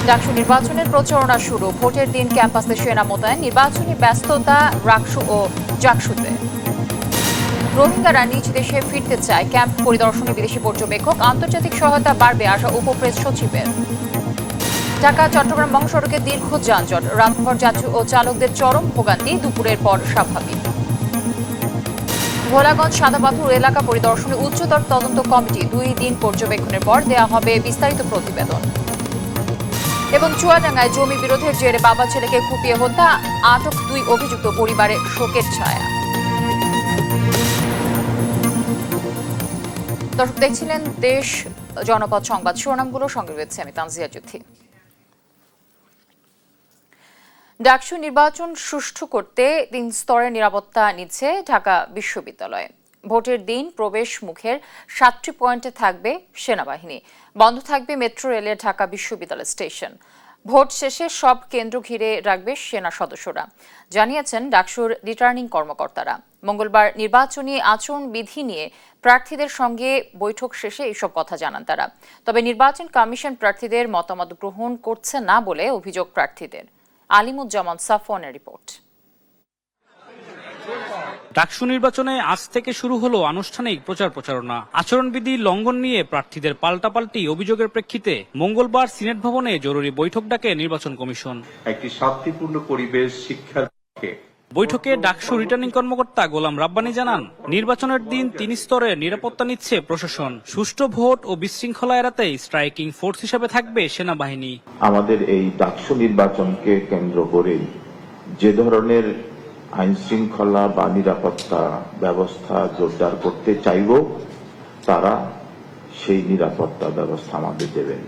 ডাকসু নির্বাচনের প্রচারণা শুরু, ভোটের দিন ক্যাম্পাসে সেনা মোতায়েন, নির্বাচনী ব্যস্ততা রাকসু ও জাকসুতে। রোহিঙ্গারা নিজ দেশে ফিরতে চায়, ক্যাম্প পরিদর্শনে বিদেশি পর্যবেক্ষক, আন্তর্জাতিক সহায়তা বাড়বে আশা উপপ্রেস সচিবের। ঢাকা চট্টগ্রাম মহাসড়কে দীর্ঘ যানজট, রাতভর যাত্রী ও চালকদের চরম ভোগান্তি, দুপুরের পর স্বাভাবিক। ভোলাগঞ্জ সাদাপাথর এলাকা পরিদর্শনে উচ্চতর তদন্ত কমিটি, 2 দিন পর্যবেক্ষণের পর দেয়া হবে বিস্তারিত প্রতিবেদন। এবং চুয়াডাঙ্গায় জমি বিরোধের জেরে বাবা ছেলেকে কুপিয়ে হত্যা, আটক 2 অভিযুক্ত, পরিবারে শোকের ছায়া। দর্শক দেখছিলেন দেশ জনপদ সংবাদ, শিরোনামগুলো সঙ্গে রয়েছে আমি তানজিয়া জুথি। ডাকসু নির্বাচন সুষ্ঠু করতে 3 স্তরের নিরাপত্তা নিচ্ছে ঢাকা বিশ্ববিদ্যালয়। ভোটের দিন প্রবেশ মুখের 7টি পয়েন্টে থাকবে সেনাবাহিনী, বন্ধ থাকবে মেট্রো রেলের ঢাকা বিশ্ববিদ্যালয় স্টেশন। ভোট শেষে সব কেন্দ্র ঘিরে রাখবে সেনা সদস্যরা, জানিয়েছেন ডাকসুর রিটার্নিং কর্মকর্তারা। মঙ্গলবার নির্বাচনী আচরণ বিধি নিয়ে প্রার্থীদের সঙ্গে বৈঠক শেষে এইসব কথা জানান তারা। তবে নির্বাচন কমিশন প্রার্থীদের মতামত গ্রহণ করছে না বলে অভিযোগ প্রার্থীদের। আলিমুজ্জামান সাফওয়ানের রিপোর্ট। ডাকসু নির্বাচনে আজ থেকে শুরু হলো আনুষ্ঠানিক প্রচারণা। আচরণবিধি লঙ্ঘন নিয়ে প্রার্থীদের পাল্টাপাল্টি অভিযোগের প্রেক্ষিতে মঙ্গলবার সিনেট ভবনে জরুরি বৈঠক ডাকে নির্বাচন কমিশন। একটি শান্তিপূর্ণ পরিবেশ শিক্ষার পক্ষে বৈঠকে ডাকসু রিটার্নিং কর্মকর্তা গোলাম রাব্বানী জানান, নির্বাচনের দিন 3 স্তরে নিরাপত্তা নিচ্ছে প্রশাসন। সুষ্ঠু ভোট ও বিশৃঙ্খলা এড়াতে স্ট্রাইকিং ফোর্স হিসেবে থাকবে সেনাবাহিনী। আমাদের এই ডাকসু নির্বাচনকে কেন্দ্র করে যে ধরনের আইন শৃঙ্খলা বা নিরাপত্তা ব্যবস্থা জোরদার করতে চাইব, তারা সেই নিরাপত্তা ব্যবস্থা আমাদের দেবেন।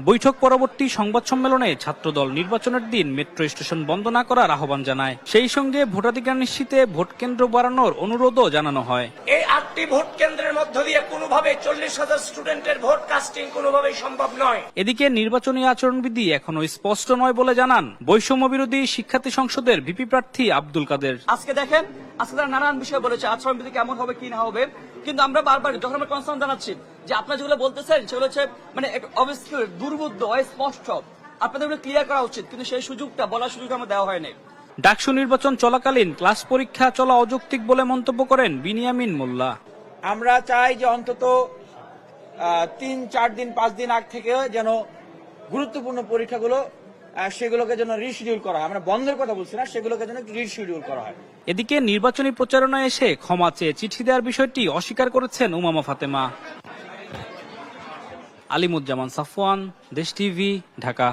বৈঠক পরবর্তী সংবাদ সম্মেলনে ছাত্রদল নির্বাচনের দিন মেট্রো স্টেশন বন্ধ না করার আহ্বান জানায়। সেই সঙ্গে ভোটাধিকার নিশ্চিতে ভোট কেন্দ্র বাড়ানোর অনুরোধও জানানো হয়। এই 8টি ভোট কেন্দ্রের মধ্য দিয়ে কোনোভাবে 40,000 স্টুডেন্টের ভোট কাস্টিং কোনোভাবেই সম্ভব নয়। এদিকে নির্বাচনী আচরণবিধি এখনো স্পষ্ট নয় বলে জানান বৈষম্য বিরোধী শিক্ষার্থী সংসদের ভিপি প্রার্থী আব্দুল কাদের। আজকে দেখেন, আজকে তারা নানান বিষয় বলেছে, আচরণবিধি কেমন হবে কি না হবে, কিন্তু আমরা বারবার যখন আমরা কনসার্ন জানাচ্ছি যে আপনারা যেগুলো বলতেছেন সেগুলো হচ্ছে মানে অবভিয়াসলি দুর্বোধ্য, স্পষ্ট, আপনাদের ক্লিয়ার করা উচিত, কিন্তু সেই সুযোগটা বলার সুযোগ আমরা দেওয়া হয়নি। ডাকসু নির্বাচন চলাকালীন ক্লাস পরীক্ষা চলা অযৌক্তিক বলে মন্তব্য করেন বিনিয়ামিন মোল্লা। আমরা চাই যে অন্তত 3, 4 দিন 5 দিন আগ থেকে যেন গুরুত্বপূর্ণ পরীক্ষাগুলো সেগুলোকে যেন রিশিডিউল করা হয়। আমরা বন্ধের কথা বলছি না, সেগুলোকে যেন রিশিডিউল করা হয়। এদিকে নির্বাচনী প্রচারণায় এসে ক্ষমা চেয়ে চিঠি দেওয়ার বিষয়টি অস্বীকার করেছেন উমামা ফাতেমা। আলিমুজ্জামান সাফওয়ান, দেশ টিভি, ঢাকা।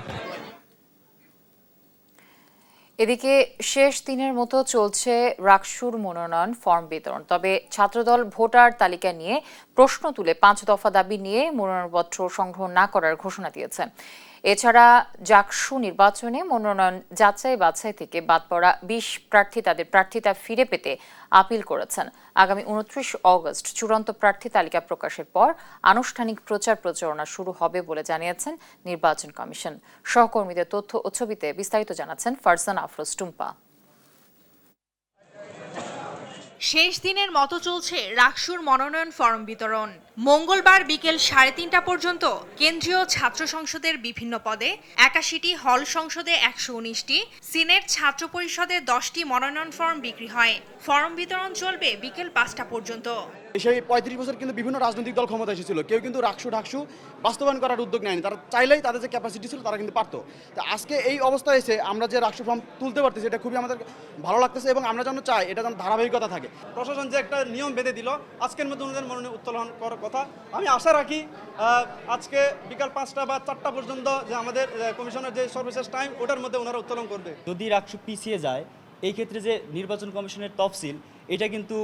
এদিকে শেষ দিনের মতো চলছে রাকসুর মনোনয়ন ফর্ম বিতরণ। তবে ছাত্রদল ভোটার তালিকা নিয়ে প্রশ্ন তুলে 5 দফা দাবি নিয়ে মনোনয়নপত্র সংগ্রহ না করার ঘোষণা দিয়েছে। এছাড়া জাকসু নির্বাচনে মনোনয়ন যাচাই বাছাই থেকে বাদ পড়া 20 প্রার্থী তাদের প্রার্থিতা ফিরে পেতে আপিল করেছেন। আগামী 29 অগস্ট চূড়ান্ত প্রার্থী তালিকা প্রকাশের পর আনুষ্ঠানিক প্রচারণা শুরু হবে বলে জানিয়েছেন নির্বাচন কমিশন। সহকর্মীদের তথ্য ও ছবিতে বিস্তারিত জানাচ্ছেন ফারজান আফরোজ টুম্পা। শেষ দিনের মতো চলছে রাকসুর মনোনয়ন ফর্ম বিতরণ। মঙ্গলবার বিকেল 3:30টা পর্যন্ত কেন্দ্রীয় ছাত্র সংসদের বিভিন্ন পদে 81টি, হল সংসদে 119টি, সিনেট ছাত্র পরিষদে 10টি মনোনয়ন ফর্ম বিক্রি হয়। ফর্ম বিতরণ চলবে বিকেল 5টা পর্যন্ত। সেই 35 বছর কিন্তু বিভিন্ন রাজনৈতিক দল ক্ষমতা এসেছিল, কেউ কিন্তু ডাকসু বাস্তবায়ন করার উদ্যোগ নেয়নি। তারা চাইলেই তাদের যে ক্যাপাসিটি ছিল তারা কিন্তু পারতো। তো আজকে এই অবস্থা এসে আমরা যে রাকসু ফর্ম তুলতে পারতেছি, এটা খুবই আমাদের ভালো লাগতেছে এবং আমরা যেন চাই এটা যেন ধারাবাহিকতা থাকে। প্রশাসন যে একটা নিয়ম বেঁধে দিল আজকের মধ্যে ওনাদের মনোনয়ন উত্তোলন করার কথা, আমি আশা রাখি আজকে বিকাল 5টা বা 4টা পর্যন্ত যে আমাদের কমিশনের যে সর্বশেষ টাইম ওটার মধ্যে ওনারা উত্তোলন করবে। যদি রাকসু পিছিয়ে যায়, এই ক্ষেত্রে যে নির্বাচন কমিশনের তফসিল এটা কিন্তু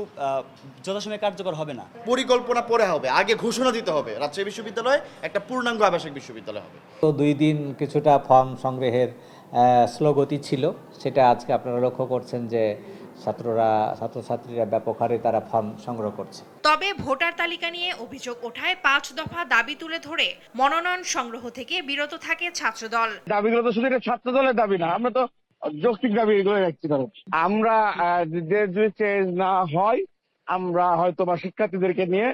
যথাসময়ে কার্যকর হবে না। পরিকল্পনা পরে হবে, আগে ঘোষণা দিতে হবে রাজশাহী বিশ্ববিদ্যালয় একটা পূর্ণাঙ্গ আবাসিক বিশ্ববিদ্যালয় হবে। তো 2 দিন কিছুটা ফর্ম সংগ্রহের স্লোগতি ছিল, সেটা আজকে আপনারা লক্ষ্য করছেন যে ছাত্রছাত্রীরা ব্যাপক হারে তারা ফর্ম সংগ্রহ করছে। তবে ভোটার তালিকা নিয়ে অভিযোগ ওঠায় 5 দফা দাবি তুলে ধরে মনোনয়ন সংগ্রহ থেকে বিরত থাকে ছাত্রদল। দাবিগুলো তো শুধু ছাত্রদলের দাবি না, আমরা তো যৌক্তিক দাবি এগুলো রাখছি। আমরা যদি চেঞ্জ না হয়, আমরা হয়তো বা শিক্ষার্থীদেরকে নিয়ে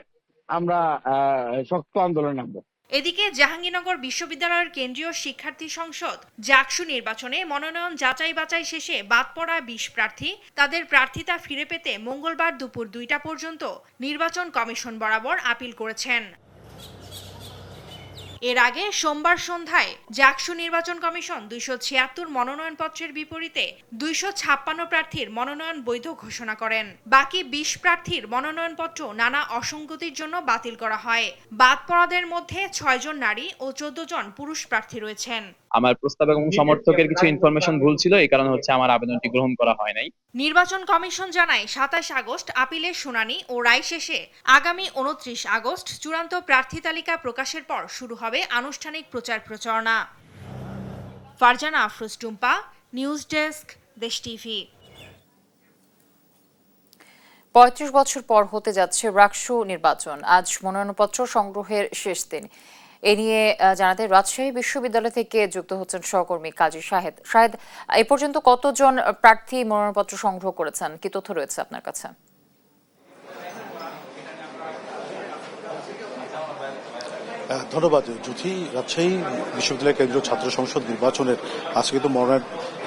আমরা শক্ত আন্দোলন নামবো। এদিকে জাহাঙ্গীরনগর বিশ্ববিদ্যালয়ের কেন্দ্রীয় শিক্ষার্থী সংসদ জাকসু নির্বাচনে মনোনয়ন যাচাই বাছাই শেষে বাদ পড়া ২০ প্রার্থী তাদের প্রার্থিতা ফিরে পেতে মঙ্গলবার দুপুর ২টা পর্যন্ত নির্বাচন কমিশন বরাবর আপিল করেছেন। এর আগে সোমবার সন্ধ্যায় জাকসু নির্বাচন কমিশন ২৭৬ মনোনয়নপত্রের বিপরীতে ২৫৬ প্রার্থীর মনোনয়ন বৈধ ঘোষণা করেন। বাকি ২০ প্রার্থীর মনোনয়নপত্র নানা অসঙ্গতির জন্য বাতিল করা হয়। বাদ পড়াদের মধ্যে ৬ জন নারী ও ১৪ জন পুরুষ প্রার্থী রয়েছেন। আমার প্রস্তাব এবং সমর্থকের কিছু ইনফরমেশন ভুল ছিল, এই কারণে আমার আবেদনটি গ্রহণ করা হয় নাই। নির্বাচন কমিশন জানায় ২৭ আগস্ট আপিলের শুনানি ও রায় শেষে আগামী ২৯ আগস্ট চূড়ান্ত প্রার্থী তালিকা প্রকাশের পর শুরু হবে আনুষ্ঠানিক প্রচার প্রচারণা। ফারজানা আফরোজ টুম্পা, নিউজ ডেস্ক, দেশ টিভি। ৩৫ বছর পর হতে যাচ্ছে রাকসু নির্বাচন। আজ মনোনয়নপত্র সংগ্রহের শেষ দিন। এ নিয়ে জানাতে রাজশাহী বিশ্ববিদ্যালয় থেকে যুক্ত হচ্ছেন সহকর্মী কাজী শাহেদ। শাহেদ, এ পর্যন্ত কতজন প্রার্থী মনোনয়নপত্র সংগ্রহ করেছেন, কি তথ্য রয়েছে আপনার কাছে? ধন্যবাদ জ্যোতি। রাজশাহী বিশ্ববিদ্যালয় কেন্দ্রীয় ছাত্র সংসদ নির্বাচনের আজকে তো মনোনয়ন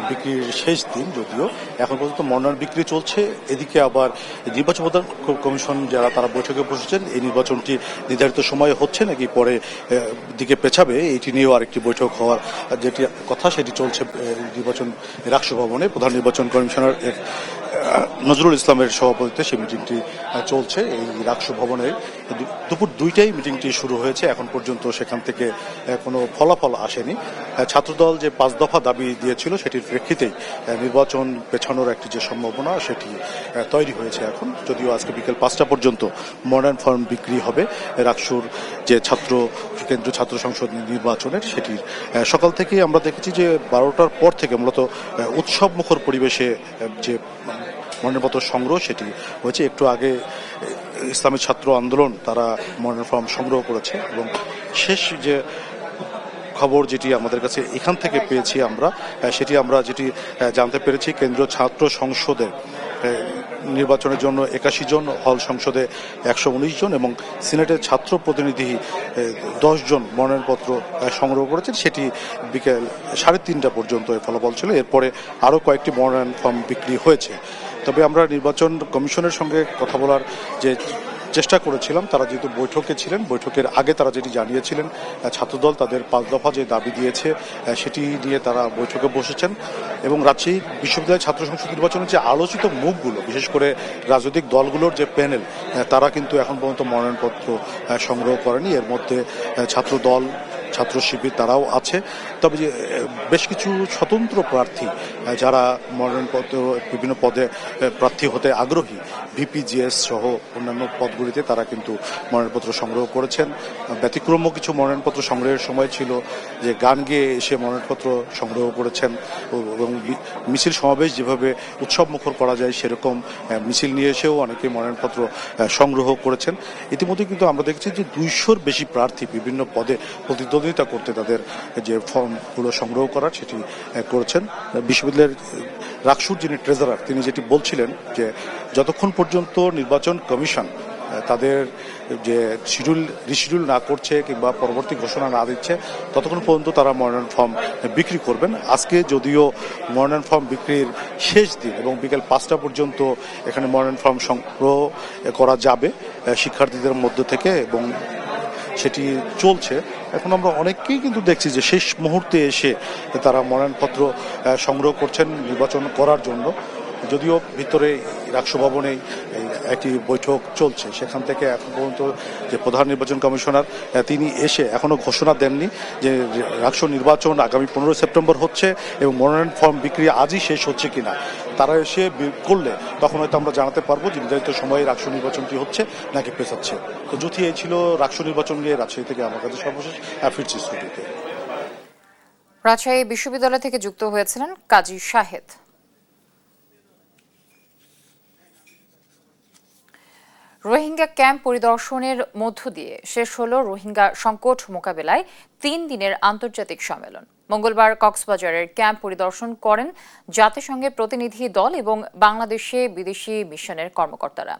বিক্রির শেষ দিন, যদিও এখন পর্যন্ত মনোনয়ন বিক্রি চলছে। এদিকে আবার নির্বাচন প্রধান কমিশন যারা তারা বৈঠকে বসেছেন, এই নির্বাচনটি নির্ধারিত সময়ে হচ্ছে নাকি পরে দিকে পেছাবে, এটি নিয়েও আরেকটি বৈঠক হওয়ার যেটি কথা সেটি চলছে নির্বাচন রাকসু ভবনে। প্রধান নির্বাচন কমিশনার নজরুল ইসলামের সভাপতিত্বে সেই মিটিংটি চলছে এই রাকসু ভবনে। দুপুর ২টায় মিটিংটি শুরু হয়েছে। এখন পর্যন্ত সেখান থেকে কোনো ফলাফল আসেনি। ছাত্রদল যে ৫ দফা দাবি দিয়েছিল সেটির প্রেক্ষিতেই নির্বাচন পেছানোর একটি যে সম্ভাবনা সেটি তৈরি হয়েছে এখন। যদিও আজকে বিকেল ৫টা পর্যন্ত মনোনয়ন ফর্ম বিক্রি হবে রাকসুর যে কেন্দ্রীয় ছাত্র সংসদ নির্বাচনের, সেটির সকাল থেকেই আমরা দেখেছি যে ১২টার পর থেকে মূলত উৎসব মুখর পরিবেশে যে মনোনয়নপত্র সংগ্রহ সেটি হয়েছে। একটু আগে ইসলামী ছাত্র আন্দোলন তারা মনোনয়ন ফর্ম সংগ্রহ করেছে এবং শেষ যে খবর যেটি আমাদের কাছে এখান থেকে পেয়েছি আমরা, সেটি আমরা যেটি জানতে পেরেছি, কেন্দ্রীয় ছাত্র সংসদে নির্বাচনের জন্য ৮১ জন, হল সংসদে ১১৯ জন এবং সিনেটের ছাত্র প্রতিনিধি ১০ জন মনোনয়নপত্র সংগ্রহ করেছেন। সেটি বিকেল ৩:৩০ পর্যন্ত ফলাফল ছিল। এরপরে আরও কয়েকটি মনোনয়ন ফর্ম বিক্রি হয়েছে। তবে আমরা নির্বাচন কমিশনের সঙ্গে কথা বলার যে চেষ্টা করেছিলাম, তারা যেহেতু বৈঠকে ছিলেন, বৈঠকের আগে তারা যেটি জানিয়েছিলেন ছাত্রদল তাদের ৫ দফা যে দাবি দিয়েছে সেটি নিয়ে তারা বৈঠকে বসেছেন এবং রাজশাহী বিশ্ববিদ্যালয় ছাত্র সংসদ নির্বাচনের যে আলোচিত মুখগুলো, বিশেষ করে রাজনৈতিক দলগুলোর যে প্যানেল, তারা কিন্তু এখন পর্যন্ত মনোনয়নপত্র সংগ্রহ করেনি। এর মধ্যে ছাত্রদল, ছাত্র শিবির তারাও আছে। তবে যে বেশ কিছু স্বতন্ত্র প্রার্থী যারা মনোনয়নপত্র বিভিন্ন পদে প্রার্থী হতে আগ্রহী, ভিপিজিএস সহ অন্যান্য পদগুলিতে তারা কিন্তু মনোনয়নপত্র সংগ্রহ করেছেন। ব্যতিক্রম্য কিছু মনোনয়নপত্র সংগ্রহের সময় ছিল যে গান গেয়ে এসে মনোনয়নপত্র সংগ্রহ করেছেন এবং মিছিল সমাবেশ যেভাবে উৎসব মুখর করা যায় সেরকম মিছিল নিয়ে এসেও অনেকে মনোনয়নপত্র সংগ্রহ করেছেন। ইতিমধ্যে কিন্তু আমরা দেখছি যে ২০০-র বেশি প্রার্থী বিভিন্ন পদে প্রতিদ্বন্দ্বিতা করতে তাদের যে ফর্মগুলো সংগ্রহ করার সেটি করেছেন। বিশ্ববিদ্যালয়ের রাকসুর যিনি ট্রেজারার তিনি যেটি বলছিলেন যে যতক্ষণ পর্যন্ত নির্বাচন কমিশন তাদের যে রিশিডিউল না করছে কিংবা পরবর্তী ঘোষণা না দিচ্ছে, ততক্ষণ পর্যন্ত তারা মনোনয়ন ফর্ম বিক্রি করবেন। আজকে যদিও মনোনয়ন ফর্ম বিক্রির শেষ দিন এবং বিকেল ৫টা পর্যন্ত এখানে মনোনয়ন ফর্ম সংগ্রহ করা যাবে শিক্ষার্থীদের মধ্য থেকে এবং সেটি চলছে। এখন আমরা অনেককেই কিন্তু দেখছি যে শেষ মুহূর্তে এসে তারা মনোনয়নপত্র সংগ্রহ করছেন নির্বাচন করার জন্য। যদিও ভিতরে রাকসু ভবনে একটি বৈঠক চলছে, সেখান থেকে এখন পর্যন্ত যে প্রধান নির্বাচন কমিশনার তিনি এসে এখনো ঘোষণা দেননি যে রাকসু নির্বাচন আগামী ১৫ সেপ্টেম্বর হচ্ছে এবং মনোনয়ন ফর্ম বিক্রি আজই শেষ হচ্ছে কিনা। তারা এসে করলে তখন হয়তো আমরা জানাতে পারবো যে নির্ধারিত সময়ে রাকসু নির্বাচনটি হচ্ছে নাকি পেছাচ্ছে। তো জ্যোতি, এই ছিল রাকসু নির্বাচন নিয়ে রাজশাহী থেকে আমার কাছে সর্বশেষ। ফিরছি স্টুডিওতে। রাজশাহী বিশ্ববিদ্যালয় থেকে যুক্ত হয়েছিলেন কাজী শাহেদ। রোহিঙ্গা ক্যাম্প পরিদর্শনের মধ্য দিয়ে শেষ হলো রোহিঙ্গা সংকট মোকাবেলায় ৩ দিনের আন্তর্জাতিক সম্মেলন। মঙ্গলবার কক্সবাজারের ক্যাম্প পরিদর্শন করেন জাতিসংঘের প্রতিনিধি দল এবং বাংলাদেশে বিদেশি মিশনের কর্মকর্তারা।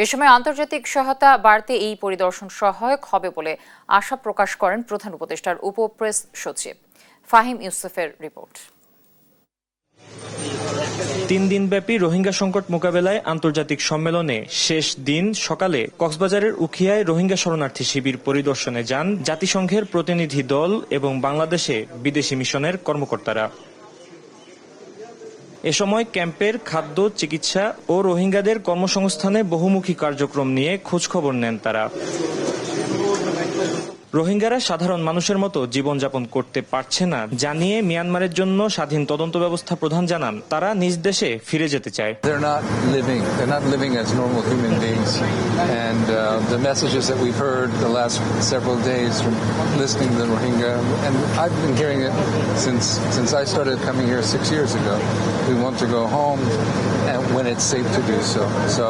এ সময় আন্তর্জাতিক সহায়তা বাড়তে এই পরিদর্শন সহায়ক হবে বলে আশা প্রকাশ করেন প্রধান উপদেষ্টার উপপ্রেস সচিব। ফাহিম ইউসুফের রিপোর্ট। 3 দিনব্যাপী রোহিঙ্গা সংকট মোকাবেলায় আন্তর্জাতিক সম্মেলনে শেষ দিন সকালে কক্সবাজারের উখিয়ায় রোহিঙ্গা শরণার্থী শিবির পরিদর্শনে যান জাতিসংঘের প্রতিনিধি দল এবং বাংলাদেশে বিদেশি মিশনের কর্মকর্তারা। এ সময় ক্যাম্পের খাদ্য, চিকিৎসা ও রোহিঙ্গাদের কর্মসংস্থানে বহুমুখী কার্যক্রম নিয়ে খোঁজখবর নেন তারা। রোহিঙ্গারা সাধারণ মানুষের মতো জীবনযাপন করতে পারছে না জানিয়ে মিয়ানমারের জন্য স্বাধীন তদন্ত ব্যবস্থা প্রধান জানান তারা নিজ দেশে ফিরে যেতে চায়। They're not living as normal human beings, and the messages that we've heard the last several days from listening to the Rohingya, and I've been hearing it since I started coming here 6 years ago. We want to go home and when it's safe to do so. So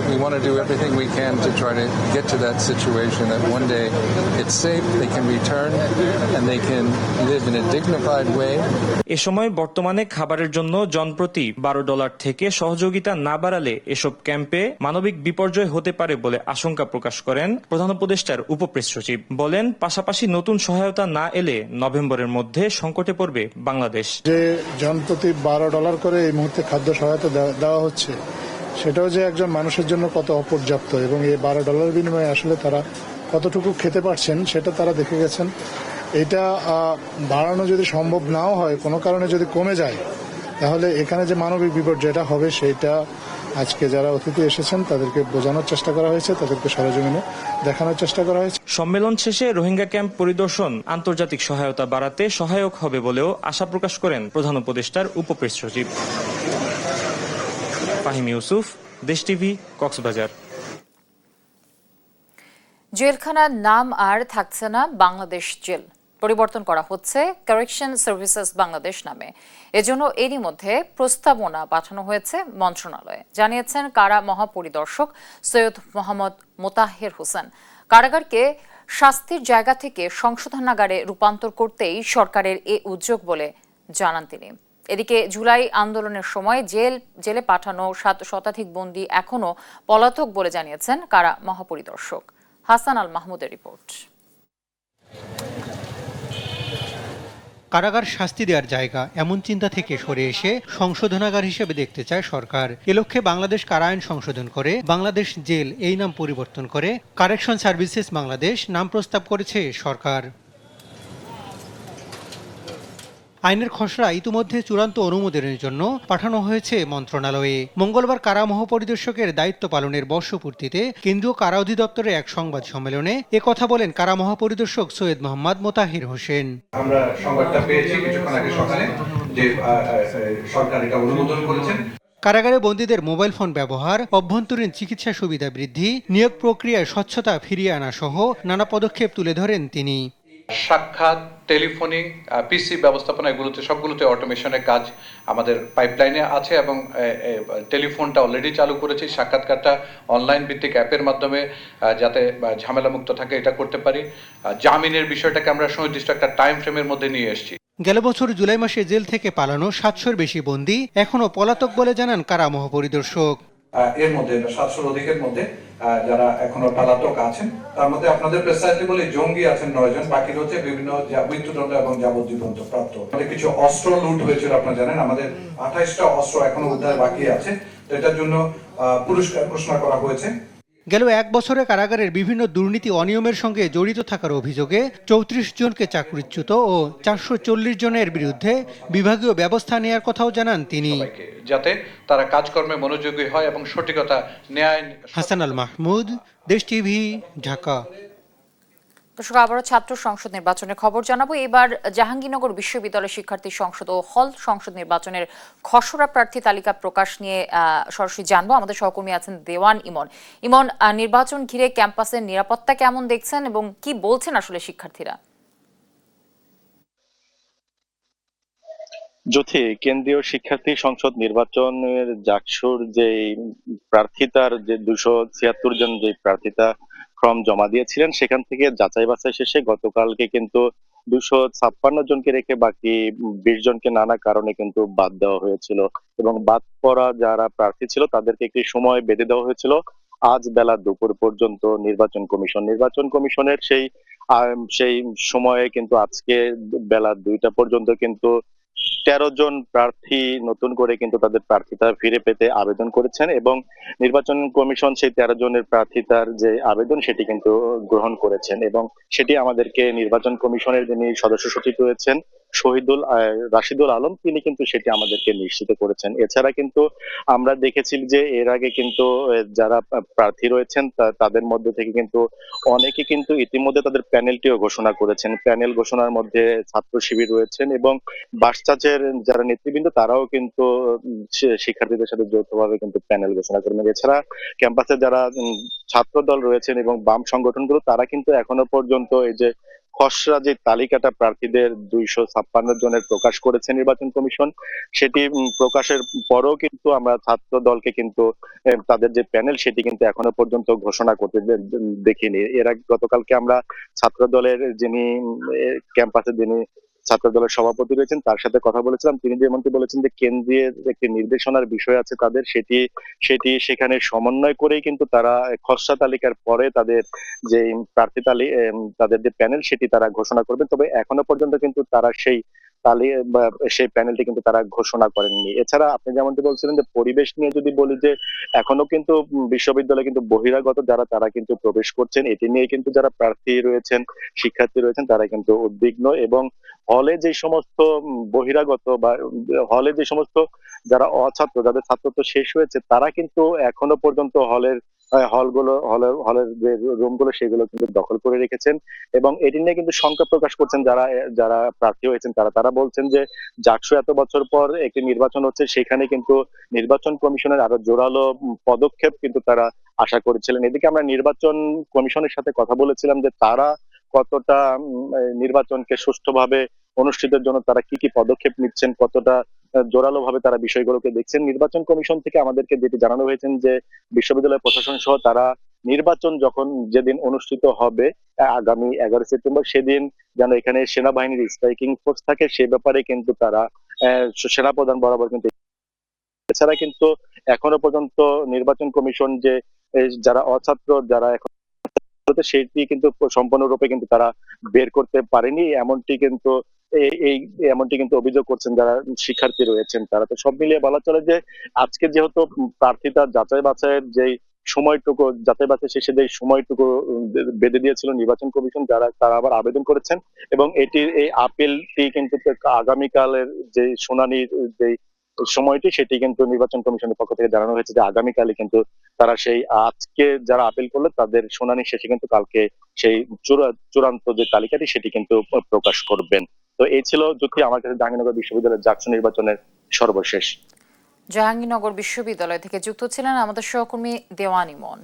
we want to do everything we can to try to get to that situation that one day it's safe, they can return and they can live in a dignified way. এ সময় বর্তমানে খাবারের জন্য জনপ্রতি $12 থেকে সহযোগিতা না বাড়ালে এসব ক্যাম্পে মানবিক বিপর্যয় হতে পারে বলে আশঙ্কা প্রকাশ করেন প্রধান উপদেষ্টার উপপ্রেস সচিব। বলেন পাশাপাশি নতুন সহায়তা না এলে নভেম্বরের মধ্যে সংকটে পড়বে বাংলাদেশ। যে জনপ্রতি $12 করে এই মুহূর্তে খাদ্য সহায়তা দেওয়া হচ্ছে, সেটাও যে একজন মানুষের জন্য কত অপর্যাপ্ত এবং এই $12 বিনিময়ে আসলে তারা কতটুকু খেতে পারছেন সেটা তারা দেখে গেছেন। এটা বাড়ানো যদি সম্ভব নাও হয়, কোনো কারণে যদি কমে যায়, তাহলে এখানে যে মানবিক বিপর্যয়টা হবে সেটা আজকে যারা অতিথি এসেছেন তাদেরকে বোঝানোর চেষ্টা করা হয়েছে, তাদেরকে সরেজমিনে দেখানোর চেষ্টা করা হয়েছে। সম্মেলন শেষে রোহিঙ্গা ক্যাম্প পরিদর্শন আন্তর্জাতিক সহায়তা বাড়াতে সহায়ক হবে বলেও আশা প্রকাশ করেন প্রধান উপদেষ্টার উপপ্রেস সচিব। ফাহিম ইউসুফ, দেশ টিভি, কক্সবাজার। জেলখানার নাম আর থাকছে না বাংলাদেশ জেল, পরিবর্তন করা হচ্ছে কারেকশন সার্ভিসেস বাংলাদেশ নামে। এজন্য এরই মধ্যে প্রস্তাবনা পাঠানো হয়েছে মন্ত্রণালয়ে, জানিয়েছেন কারা মহাপরিদর্শক সৈয়দ মোহাম্মদ মোতাহের হোসেন। কারাগারকে শাস্তির জায়গা থেকে সংশোধনাগারে রূপান্তর করতেই সরকারের এ উদ্যোগ বলে জানান তিনি। এদিকে জুলাই আন্দোলনের সময় জেলে পাঠানো 7 শতাধিক বন্দী এখনও পলাতক বলে জানিয়েছেন কারা মহাপরিদর্শক। হাসান আল মাহমুদের রিপোর্ট। কারাগার শাস্তি দেওয়ার জায়গা এমন চিন্তা থেকে সরে এসে সংশোধনাগার হিসেবে দেখতে চায় সরকার। এ লক্ষ্যে বাংলাদেশ কারা আইন সংশোধন করে বাংলাদেশ জেল এই নাম পরিবর্তন করে কারেকশন সার্ভিসেস বাংলাদেশ নাম প্রস্তাব করেছে সরকার। আইনের খসড়া ইতিমধ্যে চূড়ান্ত অনুমোদনের জন্য পাঠানো হয়েছে মন্ত্রণালয়ে। মঙ্গলবার কারা মহাপরিদর্শকের দায়িত্ব পালনের বর্ষপূর্তিতে কেন্দ্রীয় কারা অধিদপ্তরের এক সংবাদ সম্মেলনে একথা বলেন কারা মহাপরিদর্শক সৈয়দ মোহাম্মদ মোতাহির হোসেন। আমরা সংবাদটা পেয়েছি কিছুক্ষণ আগে সকালে যে সরকার এটা অনুমোদন করেছেন। কারাগারে বন্দীদের মোবাইল ফোন ব্যবহার, অভ্যন্তরীণ চিকিৎসা সুবিধা বৃদ্ধি, নিয়োগ প্রক্রিয়ায় স্বচ্ছতা ফিরিয়ে আনা সহ নানা পদক্ষেপ তুলে ধরেন তিনি। সাক্ষাৎ, টেলিফোনিং, পিসি ব্যবস্থাপনা এগুলোতে সবগুলোতে অটোমেশনের কাজ আমাদের পাইপলাইনে আছে এবং টেলিফোনটা অলরেডি চালু করেছি। সাক্ষাৎকারটা অনলাইন ভিত্তিক অ্যাপের মাধ্যমে যাতে ঝামেলা মুক্ত থাকে এটা করতে পারি। জামিনের বিষয়টাকে আমরা সুনির্দিষ্ট একটা টাইম ফ্রেমের মধ্যে নিয়ে এসেছি। গেল বছর জুলাই মাসে জেল থেকে পালানো 700-র বেশি বন্দী এখনও পলাতক বলে জানান কারা মহাপরিদর্শক। এর মধ্যে 700-র অধিকের মধ্যে যারা এখনো পলাতক আছেন, তার মধ্যে আপনাদের প্রেসাইজলি বলে জঙ্গি আছেন 9 জন, বাকি হচ্ছে বিভিন্ন মৃত্যুদণ্ড এবং যাবজ্জীবন প্রাপ্ত। আমাদের কিছু অস্ত্র লুট হয়েছিল, আপনারা জানেন আমাদের 28টা অস্ত্র এখনো উদ্ধার বাকি আছে, তো এটার জন্য পুরস্কার ঘোষণা করা হয়েছে। গেল 1 বছরে কারাগারের বিভিন্ন দুর্নীতি অনিয়মের সঙ্গে জড়িত থাকার অভিযোগে 34 জনকে চাকরিচ্যুত ও 440 জনের বিরুদ্ধে বিভাগীয় ব্যবস্থা নেওয়ার কথাও জানান তিনি, যাতে তারা কাজকর্মে মনোযোগী হয় এবং সঠিকতা ন্যায়। হাসান আল মাহমুদ, দেশ টিভি, ঢাকা। দর্শক, আবারও ছাত্র সংসদ নির্বাচনের খবর জানাবো। এবার জাহাঙ্গীরনগর বিশ্ববিদ্যালয় শিক্ষার্থী সংসদ ও হল সংসদ নির্বাচনের খসড়া প্রার্থী তালিকা প্রকাশ নিয়ে সরাসরি জানবো। আমাদের সহকর্মী আছেন দেওয়ান ইমন। ইমন, নির্বাচন ঘিরে ক্যাম্পাসের নিরাপত্তা কেমন দেখছেন এবং কি বলছেন আসলে শিক্ষার্থীরা? জ্যোতি, কেন্দ্রীয় শিক্ষার্থী সংসদ নির্বাচনের জাকসুর যে প্রার্থিতার যে 276 জন যে প্রার্থিতা ফর্ম জমা দিয়েছিলেন, সেখান থেকে যাচাই বাছাই শেষে গতকালকে কিন্তু 256 জনকে রেখে বাকি 20 জনকে নানা কারণে কিন্তু বাদ দেওয়া হয়েছিল এবং বাদ পড়া যারা প্রার্থী ছিল তাদেরকে একটি সময় বেঁধে দেওয়া হয়েছিল আজ বেলা দুপুর পর্যন্ত। নির্বাচন কমিশনের সেই সময়ে কিন্তু আজকে বেলা 2টা পর্যন্ত কিন্তু 13 জন প্রার্থী নতুন করে কিন্তু তাদের প্রার্থিতা ফিরে পেতে আবেদন করেছেন এবং নির্বাচন কমিশন সেই 13 জনের প্রার্থিতার যে আবেদন সেটি কিন্তু গ্রহণ করেছেন এবং সেটি আমাদেরকে নির্বাচন কমিশনের যিনি সদস্য সচিব রয়েছেন রাশিদুল আলম তিনি কিন্তু সেটি আমাদেরকে নিশ্চিত করেছেন। এছাড়া কিন্তু আমরা দেখেছি যে এর আগে কিন্তু যারা প্রার্থী রয়েছেন তাদের মধ্যে থেকে কিন্তু অনেকে কিন্তু ইতিমধ্যে তাদের প্যানেলটিও ঘোষণা করেছেন। প্যানেল ঘোষণার মধ্যে ছাত্র শিবির রয়েছেন এবং বাসচাচের যারা নেতৃবৃন্দ তারাও কিন্তু শিক্ষার্থীদের সাথে যৌথভাবে কিন্তু প্যানেল ঘোষণা করবেন। এছাড়া ক্যাম্পাসে যারা ছাত্র দল রয়েছেন এবং বাম সংগঠনগুলো তারা কিন্তু এখনো পর্যন্ত এই যে খসড়া যে তালিকাটা প্রার্থীদের 256 জনের প্রকাশ করেছে নির্বাচন কমিশন সেটি প্রকাশের পরেও কিন্তু আমরা ছাত্র দলকে কিন্তু তাদের যে প্যানেল সেটি কিন্তু এখনো পর্যন্ত ঘোষণা করতে দেখিনি। এর আগে গতকালকে আমরা ছাত্র দলের যিনি ক্যাম্পাসে যিনি ছাত্র দলের সভাপতি রয়েছেন তার সাথে কথা বলেছিলাম। তিনি যেমনটি বলেছেন যে কেন্দ্রীয় একটি নির্দেশনার বিষয় আছে তাদের সেটি সেখানে সমন্বয় করেই কিন্তু তারা খসড়া তালিকার পরে তাদের যে প্রার্থী তাদের যে প্যানেল সেটি তারা ঘোষণা করবে। তবে এখনো পর্যন্ত কিন্তু তারা সেই সেই প্যানেলটি কিন্তু তারা ঘোষণা করেননি। এছাড়া আপনি যেমনটি বলছিলেন যে পরিবেশ নিয়ে যদি বলি যে এখনো কিন্তু বিশ্ববিদ্যালয়ে কিন্তু বহিরাগত যারা তারা কিন্তু প্রবেশ করছেন এটি নিয়ে কিন্তু যারা প্রার্থী রয়েছেন শিক্ষার্থী রয়েছেন তারা কিন্তু উদ্বিগ্ন এবং হলে যে সমস্ত বহিরাগত বা হলে যে সমস্ত যারা অছাত্র যাদের ছাত্রত্ব শেষ হয়েছে তারা কিন্তু এখনো পর্যন্ত হলের যে রুমগুলো সেগুলো কিন্তু দখল করে রেখেছেন এবং এটি নিয়ে কিন্তু শঙ্কা প্রকাশ করছেন যারা প্রার্থী হয়েছেন তারা বলছেন যে জাকসু এত বছর পর একটি নির্বাচন হচ্ছে সেখানে কিন্তু নির্বাচন কমিশনের আরো জোরালো পদক্ষেপ কিন্তু তারা আশা করেছিলেন। এদিকে আমরা নির্বাচন কমিশনের সাথে কথা বলেছিলাম যে তারা কতটা নির্বাচনকে সুষ্ঠুভাবে অনুষ্ঠিতের জন্য তারা কি পদক্ষেপ নিচ্ছেন, কতটা জোরালো ভাবে তারা বিষয়গুলোকে দেখছেন। নির্বাচন কমিশন থেকে আমাদেরকে যেটি জানানো হয়েছেন যে বিশ্ববিদ্যালয় প্রশাসন সহ তারা নির্বাচন যেদিন অনুষ্ঠিত হবে আগামী 11 সেপ্টেম্বর সেদিন যেন এখানে সেনাবাহিনীর স্ট্রাইকিং ফোর্স থাকে সে ব্যাপারে কিন্তু তারা সেনাপ্রধান বরাবর কিন্তু। এছাড়া কিন্তু এখনো পর্যন্ত নির্বাচন কমিশন যে যারা অছাত্র যারা এখন সেটি কিন্তু সম্পূর্ণরূপে কিন্তু তারা বের করতে পারেনি এমনটি কিন্তু অভিযোগ করছেন যারা শিক্ষার্থী রয়েছেন তারা। তো সব মিলিয়ে বলা চলে যে আজকে যেহেতু প্রার্থীতা যাচাই বাছাইয়ের যেই সময়টুকু যাচাই বাছাই শেষে যে সময়টুকু বেঁধে দিয়েছিল নির্বাচন কমিশন তারা আবার আবেদন করেছেন এবং এই আপিলটি কিন্তু আগামীকালের যে শুনানির যে সময়টি সেটি কিন্তু নির্বাচন কমিশনের পক্ষ থেকে জানানো হয়েছে যে আগামীকালই কিন্তু তারা সেই আজকে যারা আপিল করলো তাদের শুনানি শেষে কিন্তু কালকে সেই চূড়ান্ত যে তালিকাটি সেটি কিন্তু প্রকাশ করবেন। তো এই ছিল জ্যোতি আমার কাছে জাহাঙ্গীরনগর বিশ্ববিদ্যালয়ের জাকসু নির্বাচনের সর্বশেষ। জাহাঙ্গীরনগর বিশ্ববিদ্যালয় থেকে যুক্ত ছিলেন আমাদের সহকর্মী দেওয়ান ইমন।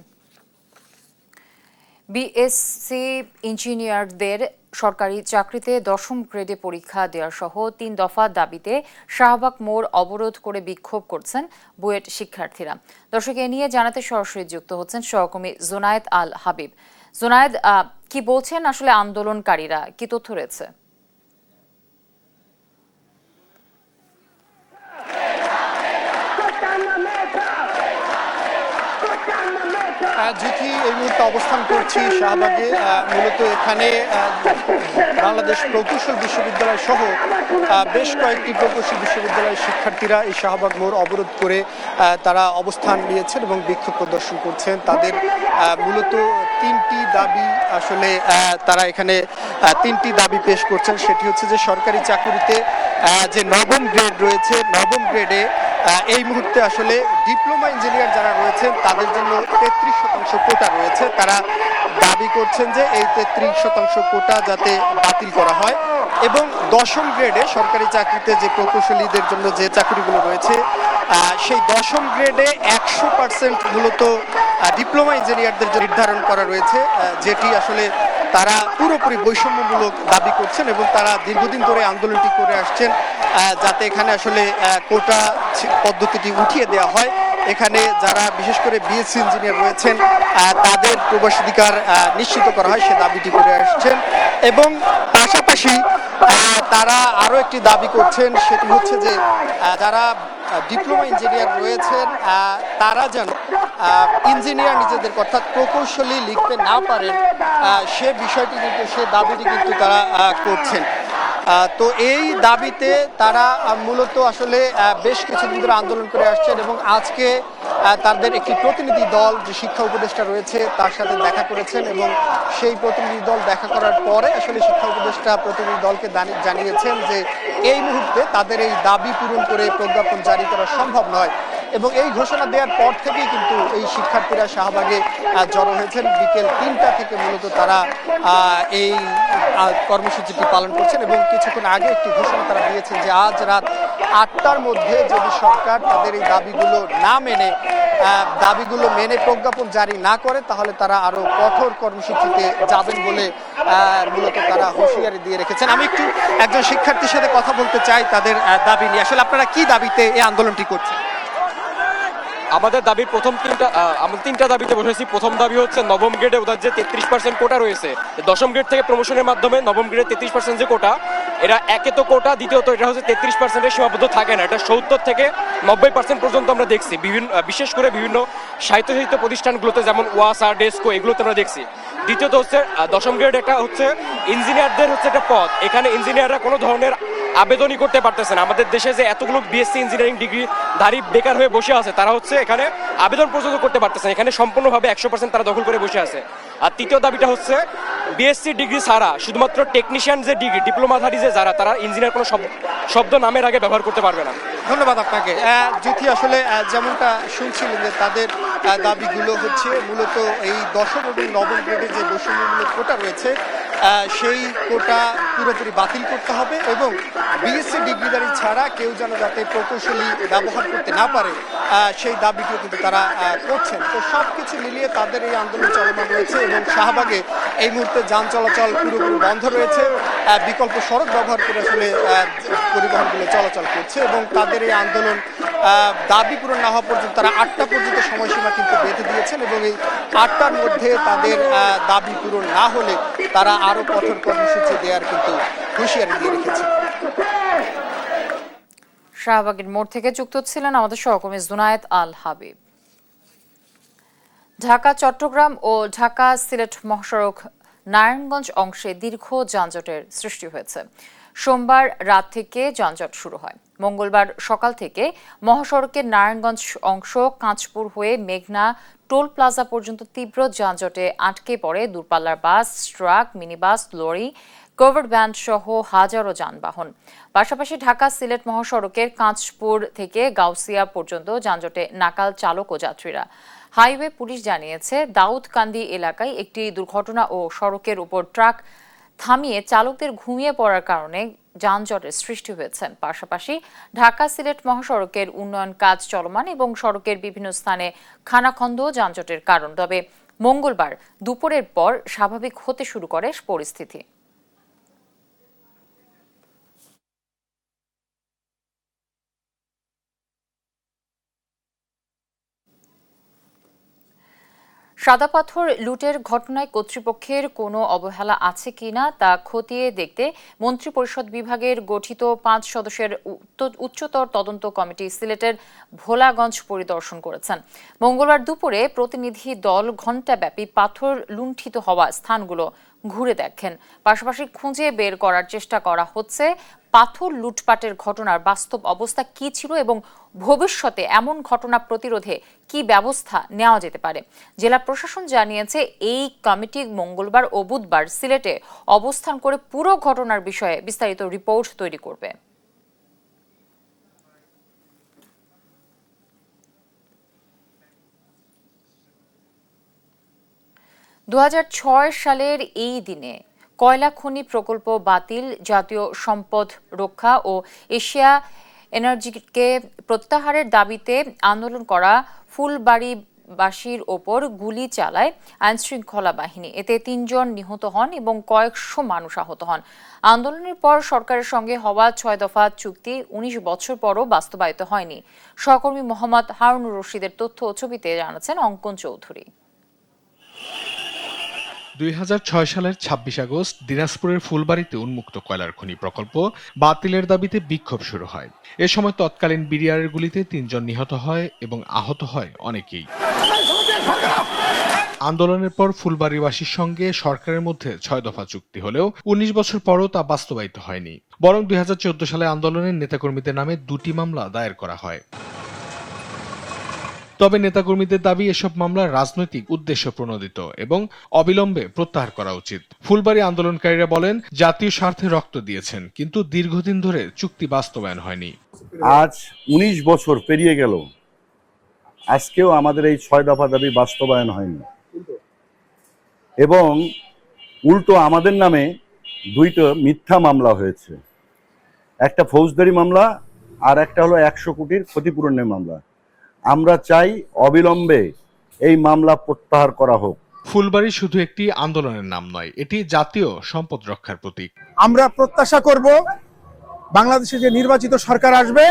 বিএসসি ইঞ্জিনিয়ারদের সরকারি চাকরিতে 10ম গ্রেডে পরীক্ষা দেওয়া সহ 3 দফা দাবিতে শাহবাগ মোড় অবরোধ করে বিক্ষোভ করছেন বুয়েট শিক্ষার্থীরা। দর্শক এ নিয়ে জানাতে সরাসরি যুক্ত হচ্ছেন সহকর্মী জুনায়েদ আল হাবিব। জুনায়েদ, কি বলছেন আসলে আন্দোলনকারীরা, কি তথ্য রয়েছে? জ্যোতি, এই মুহূর্তে অবস্থান করছি শাহবাগে। মূলত এখানে বাংলাদেশ প্রকৌশল বিশ্ববিদ্যালয় সহ বেশ কয়েকটি প্রকৌশল বিশ্ববিদ্যালয়ের শিক্ষার্থীরা এই শাহবাগ মোড় অবরোধ করে তারা অবস্থান নিয়েছেন এবং বিক্ষোভ প্রদর্শন করছেন। তাদের মূলত 3টি দাবি, আসলে তারা এখানে 3টি দাবি পেশ করছেন। সেটি হচ্ছে যে সরকারি চাকুরিতে যে 9ম গ্রেড রয়েছে, 9ম গ্রেডে এই মুহূর্তে আসলে ডিপ্লোমা ইঞ্জিনিয়ার যারা রয়েছেন তাদের জন্য 33% কোটা রয়েছে। তারা দাবি করছেন যে এই 33% কোটা যাতে বাতিল করা হয় এবং 10ম গ্রেডে সরকারি চাকরিতে যে প্রকৌশলীদের জন্য যে চাকরিগুলো রয়েছে সেই 10ম গ্রেডে 100% মূলত ডিপ্লোমা ইঞ্জিনিয়ারদের নির্ধারণ করা রয়েছে, যেটি আসলে তারা পুরোপুরি বৈষম্যমূলক দাবি করছেন এবং তারা দীর্ঘদিন ধরে আন্দোলনটি করে আসছেন যাতে এখানে আসলে কোটা পদ্ধতিটি উঠিয়ে দেওয়া হয়। এখানে যারা বিশেষ করে বিএসসি ইঞ্জিনিয়ার রয়েছেন তাদের প্রবেশাধিকার নিশ্চিত করা হয় সে দাবিটি করে আসছেন এবং পাশাপাশি তারা আরো একটি দাবি করছেন, সেটি হচ্ছে যে যারা ডিপ্লোমা ইঞ্জিনিয়ার রয়েছেন তারা যেন ইঞ্জিনিয়ার নিজেদের অর্থাৎ প্রকৌশলী লিখতে না পারেন, সে বিষয়টি কিন্তু সে দাবিটি কিন্তু তারা করছেন। তো এই দাবিতে তারা মূলত আসলে বেশ কিছুদিন ধরে আন্দোলন করে আসছেন এবং আজকে তাদের একটি প্রতিনিধি দল যে শিক্ষা উপদেষ্টা রয়েছে তার সাথে দেখা করেছেন এবং সেই প্রতিনিধি দল দেখা করার পরে আসলে শিক্ষা উপদেষ্টা প্রতিনিধি দলকে জানিয়েছেন যে এই মুহূর্তে তাদের এই দাবি পূরণ করে প্রজ্ঞাপন জারি করা সম্ভব নয় এবং এই ঘোষণা দেওয়ার পর থেকেই কিন্তু এই শিক্ষার্থীরা শাহবাগে জড়ো হয়েছেন। বিকেল 3টা থেকে মূলত তারা এই কর্মসূচিটি পালন করছেন এবং কিছুক্ষণ আগে একটি ঘোষণা তারা দিয়েছেন যে আজ রাত 8টার মধ্যে যদি সরকার তাদের এই দাবিগুলো না মেনে প্রজ্ঞাপন জারি না করে তাহলে তারা আরো কঠোর কর্মসূচিতে যাবেন বলে মূলত তারা হুঁশিয়ারি দিয়ে রেখেছেন। আমি একটু একজন শিক্ষার্থীর সাথে কথা বলতে চাই তাদের দাবি নিয়ে। আসলে আপনারা কি দাবিতে এই আন্দোলনটি করছেন? আমাদের দাবি আমরা তিনটা দাবিতে বসেছি। প্রথম দাবি হচ্ছে নবম গ্রেডে ওদের যে 33% কোটা রয়েছে, দশম গ্রেড থেকে প্রমোশনের মাধ্যমে নবম গ্রেডে 33% যে কোটা, এরা একে তো কোটা, দ্বিতীয়ত এটা হচ্ছে 33% সীমাবদ্ধ থাকে না, এটা 70 থেকে 90% পর্যন্ত আমরা দেখছি বিশেষ করে বিভিন্ন সাহিত্য প্রতিষ্ঠানগুলোতে, যেমন ওয়াসা, ডেস্কো, এগুলোতে আমরা দেখছি। দ্বিতীয়ত হচ্ছে দশম গ্রেড একটা হচ্ছে ইঞ্জিনিয়ারদের হচ্ছে একটা পদ, এখানে ইঞ্জিনিয়াররা কোনো ধরনের আবেদনই করতে পারতেছে না। আমাদের দেশে যে এতগুলো বিএসসি ইঞ্জিনিয়ারিং ডিগ্রি ধারী বেকার হয়ে বসে আছে, তারা হচ্ছে এখানে আবেদন পর্যন্ত করতে পারতেছে না, এখানে সম্পূর্ণভাবে 100% তারা দখল করে বসে আছে। আর তৃতীয় দাবিটা হচ্ছে বিএসসি ডিগ্রি ছাড়া শুধুমাত্র টেকনিশিয়ান যে ডিগ্রি, ডিপ্লোমাধারী যে যারা, তারা ইঞ্জিনিয়ার কোনো শব্দ নামের আগে ব্যবহার করতে পারবে না। ধন্যবাদ আপনাকে। জ্যোতি, আসলে যেমনটা শুনছিলেন যে তাদের দাবিগুলো হচ্ছে মূলত এই দশম এবং নবম গ্রেডের যে বৈষম্যমূলক কোটা রয়েছে সেই কোটা পুরোপুরি বাতিল করতে হবে এবং বিএসসি ডিগ্রিধারী ছাড়া কেউ যেন যাতে প্রকৌশলী ব্যবহার করতে না পারে সেই দাবিটিও কিন্তু তারা করছেন। তো সব কিছু মিলিয়ে তাদের এই আন্দোলন চলমান রয়েছে এবং শাহবাগে এই মুহূর্তে যান চলাচল পুরোপুরি বন্ধ রয়েছে, বিকল্প সড়ক ব্যবহার করে আসলে পরিবহনগুলো চলাচল করছে এবং তাদের এই আন্দোলন দাবি পূরণ না হওয়া পর্যন্ত তারা 8টা পর্যন্ত সময়সীমা কিন্তু বেঁধে দিয়েছেন এবং এই 8টার মধ্যে তাদের দাবি পূরণ না হলে তারা আরো কঠোর কর্মসূচি দেওয়ার কিন্তু হুঁশিয়ারি দিয়ে রেখেছে। শাহবাগের মোড় থেকে যুক্ত ছিলেন আমাদের সহকর্মী জুনায়েদ আল হাবিব। ঢাকা চট্টগ্রাম ও ঢাকা সিলেট মহাসড়ক নারায়ণগঞ্জ অংশে দীর্ঘ যানজটের সৃষ্টি হয়েছে। সোমবার রাত থেকে যানজট শুরু হয়। মঙ্গলবার সকাল থেকে মহাসড়কের নারায়ণগঞ্জ অংশ কাঁচপুর হয়ে মেঘনা টোল প্লাজা পর্যন্ত তীব্র যানজটে আটকে পড়ে দূরপাল্লার bus, truck, minibus, lorry, covered van সহ হাজারো যানবাহন। পাশাপাশি ঢাকা সিলেট মহাসড়কের কাঁচপুর থেকে গাউসিয়া পর্যন্ত যানজটে নাকাল চালক ও যাত্রীরা। হাইওয়ে পুলিশ জানিয়েছে দাউদকান্দি এলাকায় একটি দুর্ঘটনা ও সড়কের উপর ট্রাক থামিয়ে চালকদের ঘুমিয়ে পড়ার কারণে যানজটের সৃষ্টি হয়েছে। পাশাপাশি ঢাকা সিলেট মহাসড়কের উন্নয়ন কাজ চলমান এবং সড়কের বিভিন্ন স্থানে খানাখন্দ যানজটের কারণ। তবে মঙ্গলবার দুপুরের পর স্বাভাবিক হতে শুরু করে পরিস্থিতি। সাদা পাথর লুটের ঘটনায় কর্তৃপক্ষের কোনো অবহেলা আছে কিনা তা খতিয়ে দেখতে মন্ত্রিপরিষদ বিভাগের গঠিত 5 সদস্যের উচ্চতর তদন্ত কমিটি সিলেটের ভোলাগঞ্জ পরিদর্শন করেছেন। মঙ্গলবার দুপুরে প্রতিনিধি দল ঘণ্টাব্যাপী পাথর লুণ্ঠিত হওয়া স্থানগুলো ঘুরে দেখেন। পাশাপাশি খুঁজে বের করার চেষ্টা করা হচ্ছে পাথর লুটপাটের ঘটনার বাস্তব অবস্থা কি ছিল এবং ভবিষ্যতে এমন ঘটনা প্রতিরোধে কি ব্যবস্থা নেওয়া যেতে পারে। জেলা প্রশাসন জানিয়েছে এই কমিটি মঙ্গলবার ও বুধবার সিলেটে অবস্থান করে পুরো ঘটনার বিষয়ে বিস্তারিত রিপোর্ট তৈরি করবে। সালের এই দিনে কয়লা খনি প্রকল্প বাতিল, জাতীয় সম্পদ রক্ষা ও এশিয়া এনার্জিকে প্রত্যাহারের দাবিতে আন্দোলন করা ফুলবাড়িবাসীর ওপর গুলি চালায় আইনশৃঙ্খলা বাহিনী। এতে 3 জন নিহত হন এবং কয়েকশো মানুষ আহত হন। আন্দোলনের পর সরকারের সঙ্গে হওয়া 6 দফা চুক্তি 19 বছর পরও বাস্তবায়িত হয়নি। সহকর্মী মোহাম্মদ হারুনুর রশিদের তথ্য ও ছবিতে জানাচ্ছেন অঙ্কন চৌধুরী। 2006 সালের 26 আগস্ট দিনাজপুরের ফুলবাড়ীতে উন্মুক্ত কয়লার খনি প্রকল্প বাতিলের দাবিতে বিক্ষোভ শুরু হয়। এ সময় তৎকালীন বিডিআরের গুলিতে 3 জন নিহত হয় এবং আহত হয় অনেকেই। আন্দোলনের পর ফুলবাড়ীবাসীর সঙ্গে সরকারের মধ্যে 6 দফা চুক্তি হলেও 19 বছর পরও তা বাস্তবায়িত হয়নি। বরং 2014 সালে আন্দোলনের নেতাকর্মীদের নামে 2টি মামলা দায়ের করা হয়। তবে নেতাকর্মীদের দাবি এসব মামলা রাজনৈতিক উদ্দেশ্য প্রণোদিত এবং অবিলম্বে প্রত্যাহার করা উচিত। ফুলবাড়ী আন্দোলনকারীরা বলেন, জাতীয় স্বার্থে রক্ত দিয়েছেন, কিন্তু দীর্ঘদিন ধরে চুক্তি বাস্তবায়ন হয়নি। আজ 19 বছর পেরিয়ে গেল, আজকেও আমাদের এই 6 দফা দাবি বাস্তবায়ন হয়নি এবং উল্টো আমাদের নামে 2টা মিথ্যা মামলা হয়েছে। একটা ফৌজদারি মামলা আর একটা হলো 100 কোটির ক্ষতিপূরণের মামলা। আমরা চাই অবিলম্বে এই মামলা প্রত্যাহার করা হোক। ফুলবাড়ী শুধু একটি আন্দোলনের নাম নয়, এটি জাতীয় সম্পদ রক্ষার প্রতীক। আমরা প্রত্যাশা করব বাংলাদেশে যে নির্বাচিত সরকার আসবে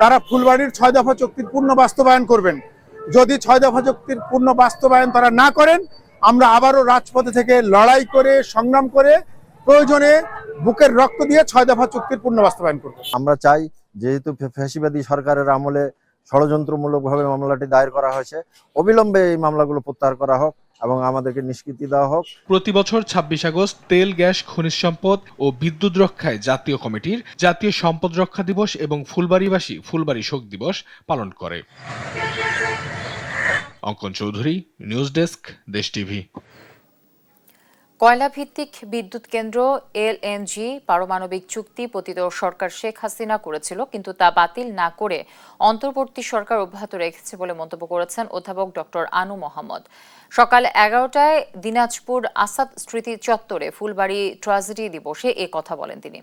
তারা ফুলবাড়ীর 6 দফা চুক্তির পূর্ণ বাস্তবায়ন করবেন। যদি 6 দফা চুক্তির পূর্ণ বাস্তবায়ন তারা না করেন, আমরা আবারও রাজপথে থেকে লড়াই করে সংগ্রাম করে প্রয়োজনে বুকের রক্ত দিয়ে 6 দফা চুক্তির পূর্ণ বাস্তবায়ন করব। আমরা চাই, যেহেতু ফ্যাসিবাদী সরকারের আমলে ষড়যন্ত্রমূলকভাবে মামলাটি দায়ের করা হয়েছে, অবিলম্বে এই মামলাগুলো প্রত্যাহার করা হোক এবং আমাদেরকে নিষ্কৃতি দেওয়া হোক। প্রতি বছর 26 আগস্ট তেল, গ্যাস, খনিজ সম্পদ ও বিদ্যুৎ রক্ষায় জাতীয় কমিটির জাতীয় সম্পদ রক্ষা দিবস এবং ফুলবাড়ীবাসী ফুলবাড়ী শোক দিবস পালন করে। অঙ্কন চৌধুরী, নিউজ ডেস্ক, দেশ টিভি। কয়লা ভিত্তিক বিদ্যুৎ কেন্দ্র এলএনজি পারমাণবিক চুক্তি পতিত সরকার শেখ হাসিনা করেছিল, কিন্তু তা বাতিল না করে অন্তর্বর্তী সরকার অব্যাহত রেখেছে বলে মন্তব্য করেছেন অধ্যাপক ডক্টর আনু মোহাম্মদ। সকাল 11টায় দিনাজপুর আসাদ স্মৃতি চত্বরে ফুলবাড়ী ট্রাজেডি দিবসে এ কথা বলেন তিনি।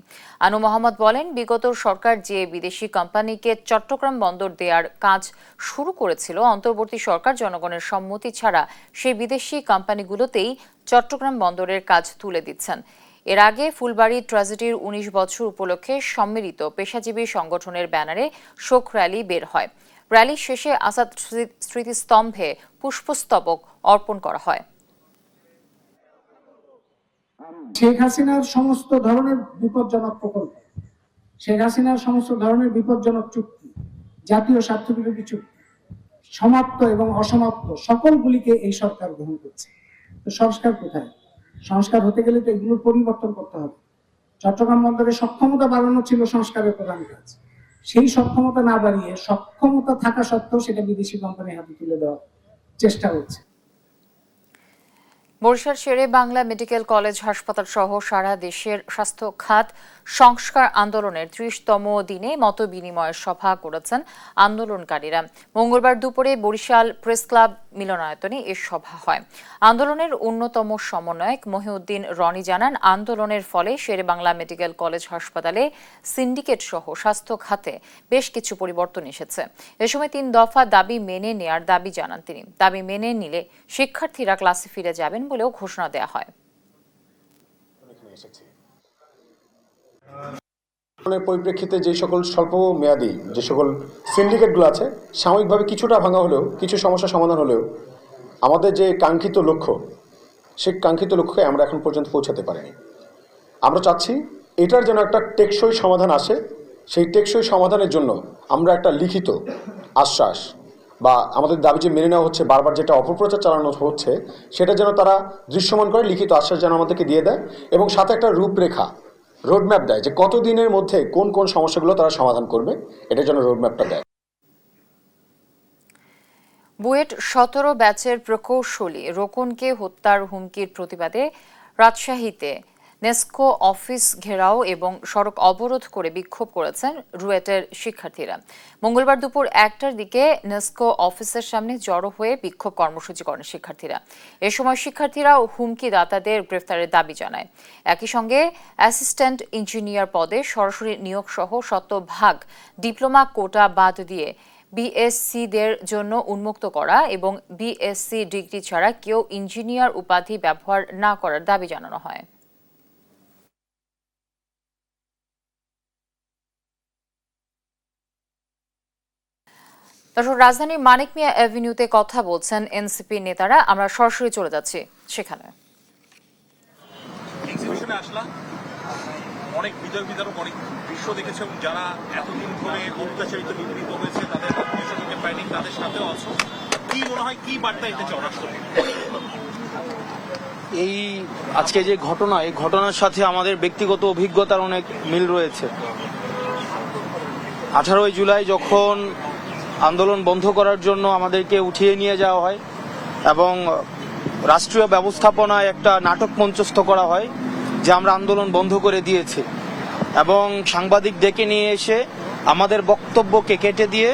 আনু মোহাম্মদ বলেন, বিগত সরকার যে বিদেশি কোম্পানিকে চট্টগ্রাম বন্দর দেওয়ার কাজ শুরু করেছিল, অন্তর্বর্তী সরকার জনগণের সম্মতি ছাড়া সেই বিদেশি কোম্পানিগুলোতেই চট্টগ্রাম বন্দরের কাজ তুলে দিচ্ছেন। এর আগে ফুলবাড়ী ট্রাজেডির 19 বছর উপলক্ষে সম্মিলিত পেশাজীবী সংগঠনের ব্যানারে শোক র্যালি বের হয়। র্যালি শেষে আসাদ স্মৃতিস্তম্ভে পুষ্পস্তবক অর্পণ করা হয়। শেখ হাসিনার সমস্ত ধরনের বিপজ্জনক প্রকল্প, শেখ হাসিনার সমস্ত ধরনের বিপজ্জনক চুক্তি, জাতীয় স্বার্থবিরোধী চুক্তি, সমাপ্ত এবং অসমাপ্ত সকলগুলিকে এই সরকার গ্রহণ করছে। তো সংস্কার কোথায়? সংস্কার হতে গেলে তো এগুলোর পরিবর্তন করতে হবে। চট্টগ্রাম বন্দরের সক্ষমতা বাড়ানো ছিল সংস্কারের প্রধান কাজ। সেই সক্ষমতা না বাড়িয়ে সক্ষমতা থাকা সত্ত্বেও সেটা বিদেশি কোম্পানির হাতে তুলে দেওয়ার চেষ্টা হচ্ছে। বরিশাল শেরে বাংলা মেডিকেল কলেজ হাসপাতাল সহ সারা দেশের স্বাস্থ্য খাত সংস্কার আন্দোলনের 30তম দিনে মত বিনিময় সভা করেছেন আন্দোলনকারীরা। মঙ্গলবার দুপুরে বরিশাল প্রেস ক্লাব মিলনায়তনে এ সভা হয়। আন্দোলনের অন্যতম সমন্বয়ক মহিউদ্দিন রনি জানান, আন্দোলনের ফলে শেরে বাংলা মেডিকেল কলেজ হাসপাতালে সিন্ডিকেট সহ স্বাস্থ্য খাতে বেশ কিছু পরিবর্তন এসেছে। এ সময় 3 দফা দাবি মেনে নেয়ার দাবি জানান তিনি। দাবি মেনে নিলে শিক্ষার্থীরা ক্লাসে ফিরে যাবেন বলেও ঘোষণা দেওয়া হয়। পরিপ্রেক্ষিতে যে সকল স্বল্প মেয়াদী যে সকল সিন্ডিকেটগুলো আছে, সাময়িকভাবে কিছুটা ভাঙা হলেও, কিছু সমস্যা সমাধান হলেও আমাদের যে কাঙ্ক্ষিত লক্ষ্য, সেই কাঙ্ক্ষিত লক্ষ্যে আমরা এখন পর্যন্ত পৌঁছাতে পারিনি। আমরা চাচ্ছি এটার যেন একটা টেকসই সমাধান আসে। সেই টেকসই সমাধানের জন্য আমরা একটা লিখিত আশ্বাস বা আমাদের দাবি যে মেনে নেওয়া হচ্ছে, বারবার যেটা অপপ্রচার চালানো হচ্ছে, সেটা যেন তারা দৃশ্যমান করে লিখিত আশ্বাস যেন আমাদেরকে দিয়ে দেয় এবং সাথে একটা রূপরেখা, রোডম্যাপ দেয় যে কত দিনের মধ্যে কোন কোন সমস্যাগুলো তারা সমাধান করবে, এটার জন্য রোডম্যাপটা দেয়। বুয়েট 17 ব্যাচের প্রকৌশলী রোকনকে হত্যার হুমকির প্রতিবাদে রাজশাহীতে নেস্কো অফিস ঘেরাও এবং সড়ক অবরোধ করে বিক্ষোভ করেছেন রুয়েটের শিক্ষার্থীরা। মঙ্গলবার দুপুর 1টার দিকে নেস্কো অফিসের সামনে জড়ো হয়ে বিক্ষোভ কর্মসূচি করেন শিক্ষার্থীরা। এ সময় শিক্ষার্থীরা হুমকিদাতাদের গ্রেফতারের দাবি জানায়। একই সঙ্গে অ্যাসিস্ট্যান্ট ইঞ্জিনিয়ার পদে সরাসরি নিয়োগ সহ শতভাগ ডিপ্লোমা কোটা বাদ দিয়ে বিএসসিদের জন্য উন্মুক্ত করা এবং বিএসসি ডিগ্রি ছাড়া কেউ ইঞ্জিনিয়ার উপাধি ব্যবহার না করার দাবি জানানো হয়। রাজধানীর মানিক মিয়া অ্যাভিনিউতে কথা বলছেন এনসিপি নেতারা। আমরা সরাসরি চলে যাচ্ছি সেখানে। নির্বাচনে আসলা, অনেক বিজয় বিধারক অনেক দৃশ্য দেখেছে এবং যারা এতদিন ধরে অত্যাচারিত নিপীড়িত হয়েছে তাদের আত্মীয়স্বজনকে পায়নি, তাদের সাথেও আছো। কি মনে হয়, কি বার্তা দিতে চাও রাষ্ট্রকে? এই আজকে যে ঘটনা, এই ঘটনার সাথে আমাদের ব্যক্তিগত অভিজ্ঞতার অনেক মিল রয়েছে। 18ই জুলাই যখন আন্দোলন বন্ধ করার জন্য আমাদেরকে উঠিয়ে নিয়ে যাওয়া হয় এবং রাষ্ট্রীয় ব্যবস্থাপনায় একটা নাটক মঞ্চস্থ করা হয় যে আমরা আন্দোলন বন্ধ করে দিয়েছি, এবং সাংবাদিক ডেকে নিয়ে এসে আমাদের বক্তব্যকে কেটে দিয়ে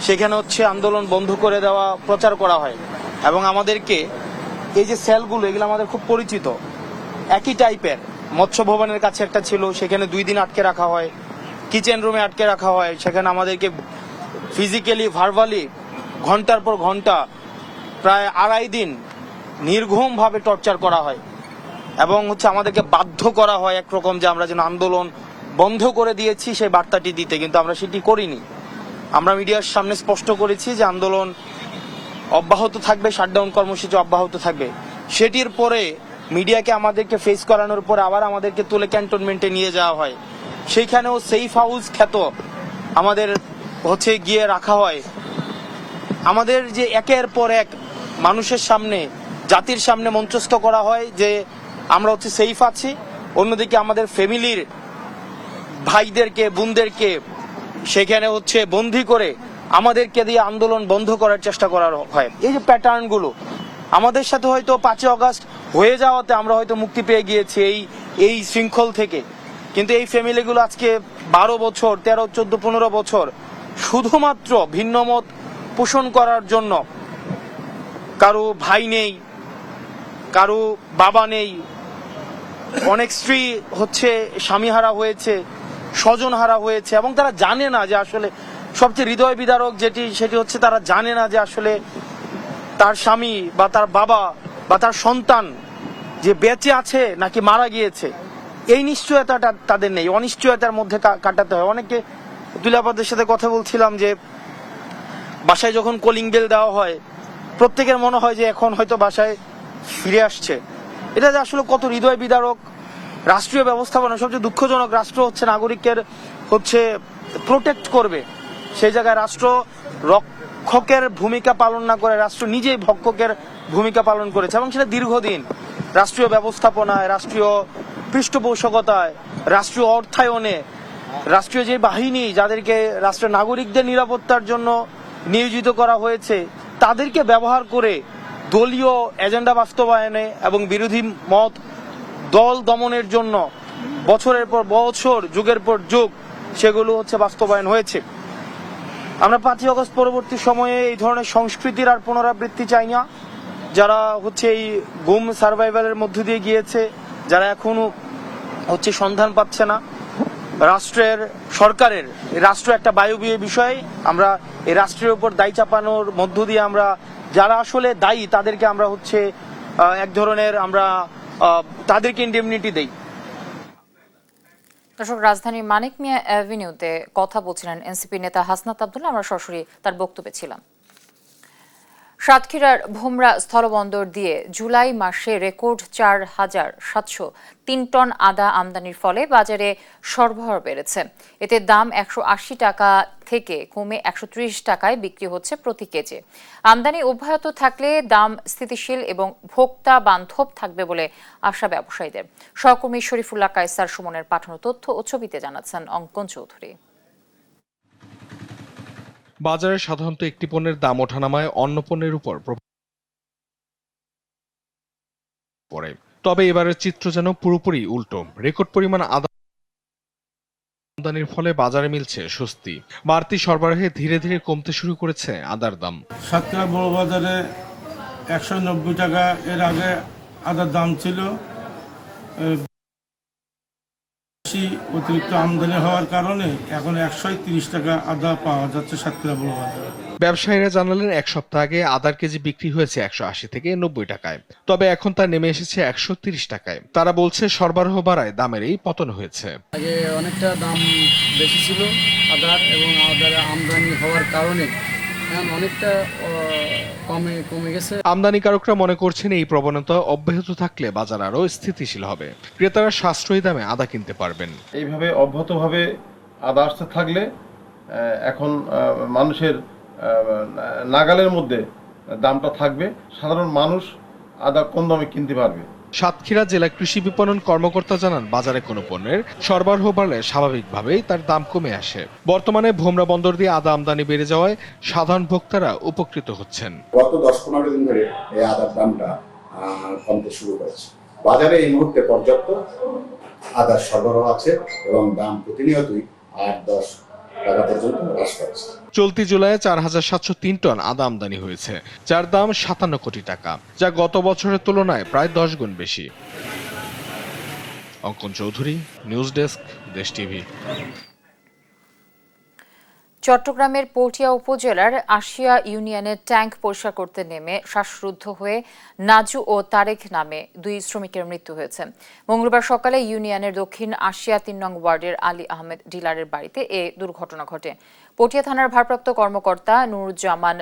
সেখানে আন্দোলন বন্ধ করে দেওয়া প্রচার করা হয়। এবং আমাদেরকে এই যে সেলগুলো, এগুলো আমাদের খুব পরিচিত, একই টাইপের। মৎস্য ভবনের কাছে একটা ছিল, সেখানে 2 দিন আটকে রাখা হয়। কিচেন রুমে আটকে রাখা হয়, সেখানে আমাদেরকে ফিজিক্যালি ভার্বালি ঘন্টার পর ঘন্টা প্রায় 2.5 দিন নির্ঘুমভাবে টর্চার করা হয় এবং আমাদেরকে বাধ্য করা হয় একরকম যে আমরা যেন আন্দোলন বন্ধ করে দিয়েছি সেই বার্তাটি দিতে, কিন্তু আমরা সেটি করিনি। আমরা মিডিয়ার সামনে স্পষ্ট করেছি যে আন্দোলন অব্যাহত থাকবে, শাটডাউন কর্মসূচি অব্যাহত থাকবে। সেটির পরে মিডিয়াকে আমাদেরকে ফেস করানোর পরে আবার আমাদেরকে তুলে ক্যান্টনমেন্টে নিয়ে যাওয়া হয়। সেইখানেও সেফ হাউস খ্যাত আমাদের গিয়ে রাখা হয়। আমাদের যে একের পর এক মানুষের সামনে, জাতির সামনে মঞ্চস্থ করা হয় যে আমরা সেফ আছি, অন্যদিকে আমাদের ফ্যামিলির ভাইদেরকে বোনদেরকে সেখানে বন্দী করে আমাদেরকে দিয়ে আন্দোলন বন্ধ করার চেষ্টা করা হয়। এই যে প্যাটার্নগুলো আমাদের সাথে হয়তো 5 আগস্ট হয়ে যাওয়াতে আমরা হয়তো মুক্তি পেয়ে গিয়েছি এই শৃঙ্খল থেকে, কিন্তু এই ফ্যামিলিগুলো আজকে 12 বছর, 13, 14, 15 বছর শুধুমাত্র ভিন্ন মত পোষণ করার জন্য, কারো ভাই নেই, কারো বাবা নেই, অনেক স্ত্রী স্বামীহারা হয়েছে, স্বজনহারা হয়েছে, এবং তারা জানে না যে আসলে সবচেয়ে হৃদয় বিদারক সেটি তারা জানে না যে আসলে তার স্বামী বা তার বাবা বা তার সন্তান যে বেঁচে আছে নাকি মারা গিয়েছে। এই নিশ্চয়তাটা তাদের নেই, অনিশ্চয়তার মধ্যে কাটাতে হয়। অনেকে দুলাপাদের সাথে কথা বলছিলাম যে বাসায় যখন কলিং বেল দেওয়া হয় প্রত্যেকের মনে হয় যে এখন হয়তো বাসায় ফিরে আসছে। এটা যে আসলে কত হৃদয় বিদারক। রাষ্ট্রীয় ব্যবস্থাপনা সবচেয়ে দুঃখজনক, রাষ্ট্র নাগরিকের প্রোটেক্ট করবে, সেই জায়গায় রাষ্ট্র রক্ষকের ভূমিকা পালন না করে রাষ্ট্র নিজেই ভক্ষকের ভূমিকা পালন করেছে, এবং সেটা দীর্ঘদিন। রাষ্ট্রীয় ব্যবস্থাপনায়, রাষ্ট্রীয় পৃষ্ঠপোষকতায়, রাষ্ট্রীয় অর্থায়নে, রাষ্ট্রীয় যে বাহিনী যাদেরকে রাষ্ট্রের নাগরিকদের নিরাপত্তার জন্য নিয়োজিত করা হয়েছে তাদেরকে ব্যবহার করে দলীয় এজেন্ডা বাস্তবায়নে এবং বিরোধী মত দল দমনের জন্য বছরের পর বছর, যুগের পর যুগ সেগুলো বাস্তবায়ন হয়েছে। আমরা 5 আগস্ট পরবর্তী সময়ে এই ধরনের সংস্কৃতির আর পুনরাবৃত্তি চাই না। যারা এই গুম সার্ভাইভালের মধ্য দিয়ে গিয়েছে, যারা এখনো সন্ধান পাচ্ছে না, সরকারের রাষ্ট্র একটা বায়বীয় বিষয়। আমরা এই রাষ্ট্রের উপর দায় চাপানোর মধ্য দিয়ে আমরা যারা আসলে দায়ী তাদেরকে আমরা এক ধরনের আমরা তাদেরকে ইন্ডেমনিটি দেই। দর্শক, রাজধানীর মানিক মিয়া অ্যাভিনিউতে কথা বলছিলেন এনসিপি নেতা হাসনাত আব্দুল্লাহ। আমরা সরাসরি তার বক্তব্যে ছিলাম। সাতক্ষীরার ভোমরা স্থলবন্দর দিয়ে জুলাই মাসে রেকর্ড 4,703 টন আদা আমদানির ফলে বাজারে সরবরাহ বেড়েছে। এতে দাম 180 টাকা থেকে কমে 130 টাকায় বিক্রি হচ্ছে প্রতি কেজি। আমদানি অব্যাহত থাকলে দাম স্থিতিশীল এবং ভোক্তা বান্ধব থাকবে বলে আশা ব্যবসায়ীদের। সহকর্মী শরীফুল্লাহ কায়সার সুমনের পাঠানো তথ্য ও ছবিতে জানাচ্ছেন অঙ্কন চৌধুরী। বাজারে সাধারণত একটি পণ্যের দাম ওঠানামায় অন্য পণ্যের উপর প্রভাব পড়ে, তবে এবারের চিত্র যেন পুরোপুরি উল্টো। রেকর্ড পরিমাণ আদা আমদানির ফলে বাজারে মিলছে স্বস্তি। বাড়তি সরবরাহে ধীরে ধীরে কমতে শুরু করেছে আদার দাম। সাতক্ষীরা বড় বাজারে 190 টাকা এর আগে আদার দাম ছিল। অতিরিক্ত আমদানি হওয়ার কারণে এখন 130 টাকা আদা পাওয়া যাচ্ছে সাতক্ষীরা বড় বাজারে। ব্যবসায়ীরা জানালেন, এক সপ্তাহ আগে আদার কেজি বিক্রি হয়েছে 180 থেকে 90 টাকায়, তবে এখন তা নেমে এসেছে 130 টাকায়। তারা বলছে সরবরাহ বাড়ায় দামের এই পতন হয়েছে। আগে অনেকটা দাম বেশি ছিল আদার, এবং আদার আমদানি হওয়ার কারণে অনেকটা কমে গেছে। আমদানিকারকরা মনে করছেন এই প্রবণতা অব্যাহত থাকলে বাজার আরও স্থিতিশীল হবে, ক্রেতারা সাশ্রয়ী দামে আদা কিনতে পারবেন। এইভাবে অব্যাহতভাবে আদা আসতে থাকলে এখন মানুষের নাগালের মধ্যে দামটা থাকবে, সাধারণ মানুষ আদা কম দামে কিনতে পারবে। সাতক্ষীরা জেলা কৃষি বিপণন কর্মকর্তা জানান, বাজারে কোনো পণ্যের সরবরাহ বাড়লে স্বাভাবিকভাবেই তার দাম কমে আসে। বর্তমানে ভোমরা বন্দর দিয়ে আদা আমদানি বেড়ে যাওয়ায় সাধারণ ভোক্তারা উপকৃত হচ্ছেন। গত 10-15 দিন ধরে এই আদার দামটা কমতে শুরু করেছে। বাজারে এই মুহূর্তে পর্যাপ্ত আদার সরবরাহ আছে এবং দাম প্রতিনিয়তই 8-10 টাকা পর্যন্ত হ্রাস পাচ্ছে। চলতি জুলাইয়ে 4703 টন আদা আমদানি হয়েছে, যার দাম 57 কোটি টাকা, যা গত বছরের তুলনায় প্রায় 10 গুণ বেশি। অঙ্কন চৌধুরী, নিউজ ডেস্ক, দেশ টিভি। চট্টগ্রামের পটিয়া উপজেলার আশিয়া ইউনিয়নের ট্যাঙ্ক পরিষ্কার করতে নেমে শ্বাসরুদ্ধ হয়ে নাজু ও তারেক নামে 2 শ্রমিকের মৃত্যু হয়েছে। মঙ্গলবার সকালে ইউনিয়নের দক্ষিণ আশিয়া 3 নং ওয়ার্ডের আলী আহমেদ ডিলারের বাড়িতে এ দুর্ঘটনা ঘটে। পটিয়া থানার ভারপ্রাপ্ত কর্মকর্তা নুরুজ্জামান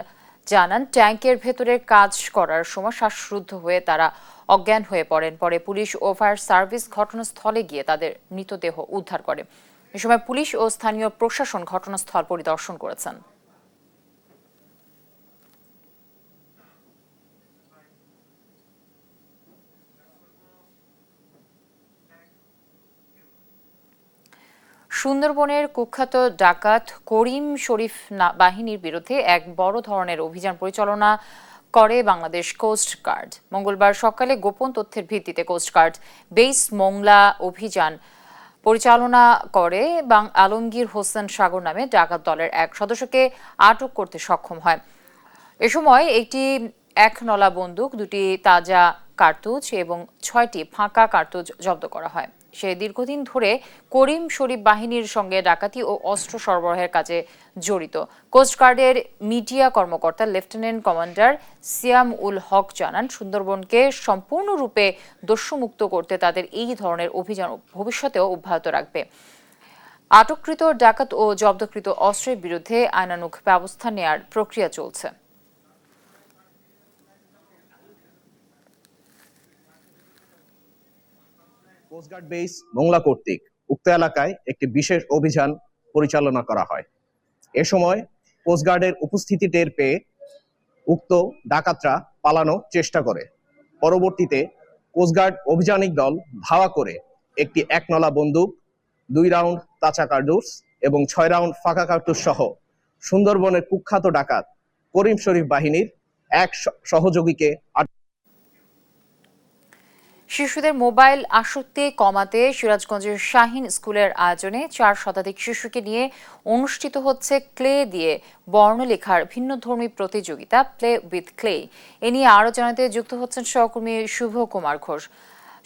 জানান, ট্যাঙ্কের ভেতরে কাজ করার সময় শ্বাসরুদ্ধ হয়ে তারা অজ্ঞান হয়ে পড়েন। পরে পুলিশ ও ফায়ার সার্ভিস ঘটনাস্থলে গিয়ে তাদের মৃতদেহ উদ্ধার করে। এ সময় পুলিশ ও স্থানীয় প্রশাসন ঘটনাস্থল পরিদর্শন করেছেন। সুন্দরবনের কুখ্যাত ডাকাত করিম শরীফ বাহিনীর বিরুদ্ধে এক বড় ধরনের অভিযান পরিচালনা করে বাংলাদেশ কোস্ট গার্ড। মঙ্গলবার সকালে গোপন তথ্যের ভিত্তিতে কোস্ট গার্ড বেস মোংলা অভিযান পরিচালনা করে আলমগীর হোসেন সাগর নামে ডাকাত দলের এক সদস্যকে আটক করতে সক্ষম হয়। এ সময় একটি 1 নলা বন্দুক, 2টি তাজা কার্তুজ এবং 6টি ফাঁকা কার্তুজ জব্দ করা হয়। সে দীর্ঘদিন ধরে করিম শরীফ বাহিনীর সঙ্গে ডাকাতি ও অস্ত্র সরবরাহের কাজে জড়িত। কোস্টগার্ডের মিডিয়া কর্মকর্তা লেফটেন্যান্ট কমান্ডার সিয়াম উল হক জানান, সুন্দরবনকে সম্পূর্ণরূপে দস্যুমুক্ত করতে তাদের এই ধরনের অভিযান ভবিষ্যতেও অব্যাহত রাখবে। আটককৃত ডাকাত ও জব্দকৃত অস্ত্রের বিরুদ্ধে আইনানুগ ব্যবস্থা নেয়ার প্রক্রিয়া চলছে। কোস্টগার্ড বেস মোংলা কর্তৃক উক্ত এলাকায় একটি বিশেষ অভিযান পরিচালনা করা হয়। এ সময় কোস্টগার্ডের উপস্থিতি টের পেয়ে উক্ত ডাকাতরা পালানোর চেষ্টা করে। পরবর্তীতে কোস্টগার্ড অভিযানিক দল ধাওয়া করে একটি 1 নলা বন্দুক, 2 রাউন্ড তাজা কার্তুজ এবং 6 রাউন্ড ফাঁকা কার্তুজ সহ সুন্দরবনের কুখ্যাত ডাকাত করিম শরীফ বাহিনীর এক সহযোগীকে। শিশুদের মোবাইল আসক্তি কমাতে সিরাজগঞ্জের শাহীন স্কুলের আয়োজনে 4 শতাধিক শিশুকে নিয়ে অনুষ্ঠিত হচ্ছে ক্লে দিয়ে বর্ণলেখার ভিন্নধর্মী প্রতিযোগিতা প্লে উইথ ক্লে। এ নিয়ে আরও জানাতে যুক্ত হচ্ছেন সহকর্মী শুভ কুমার ঘোষ।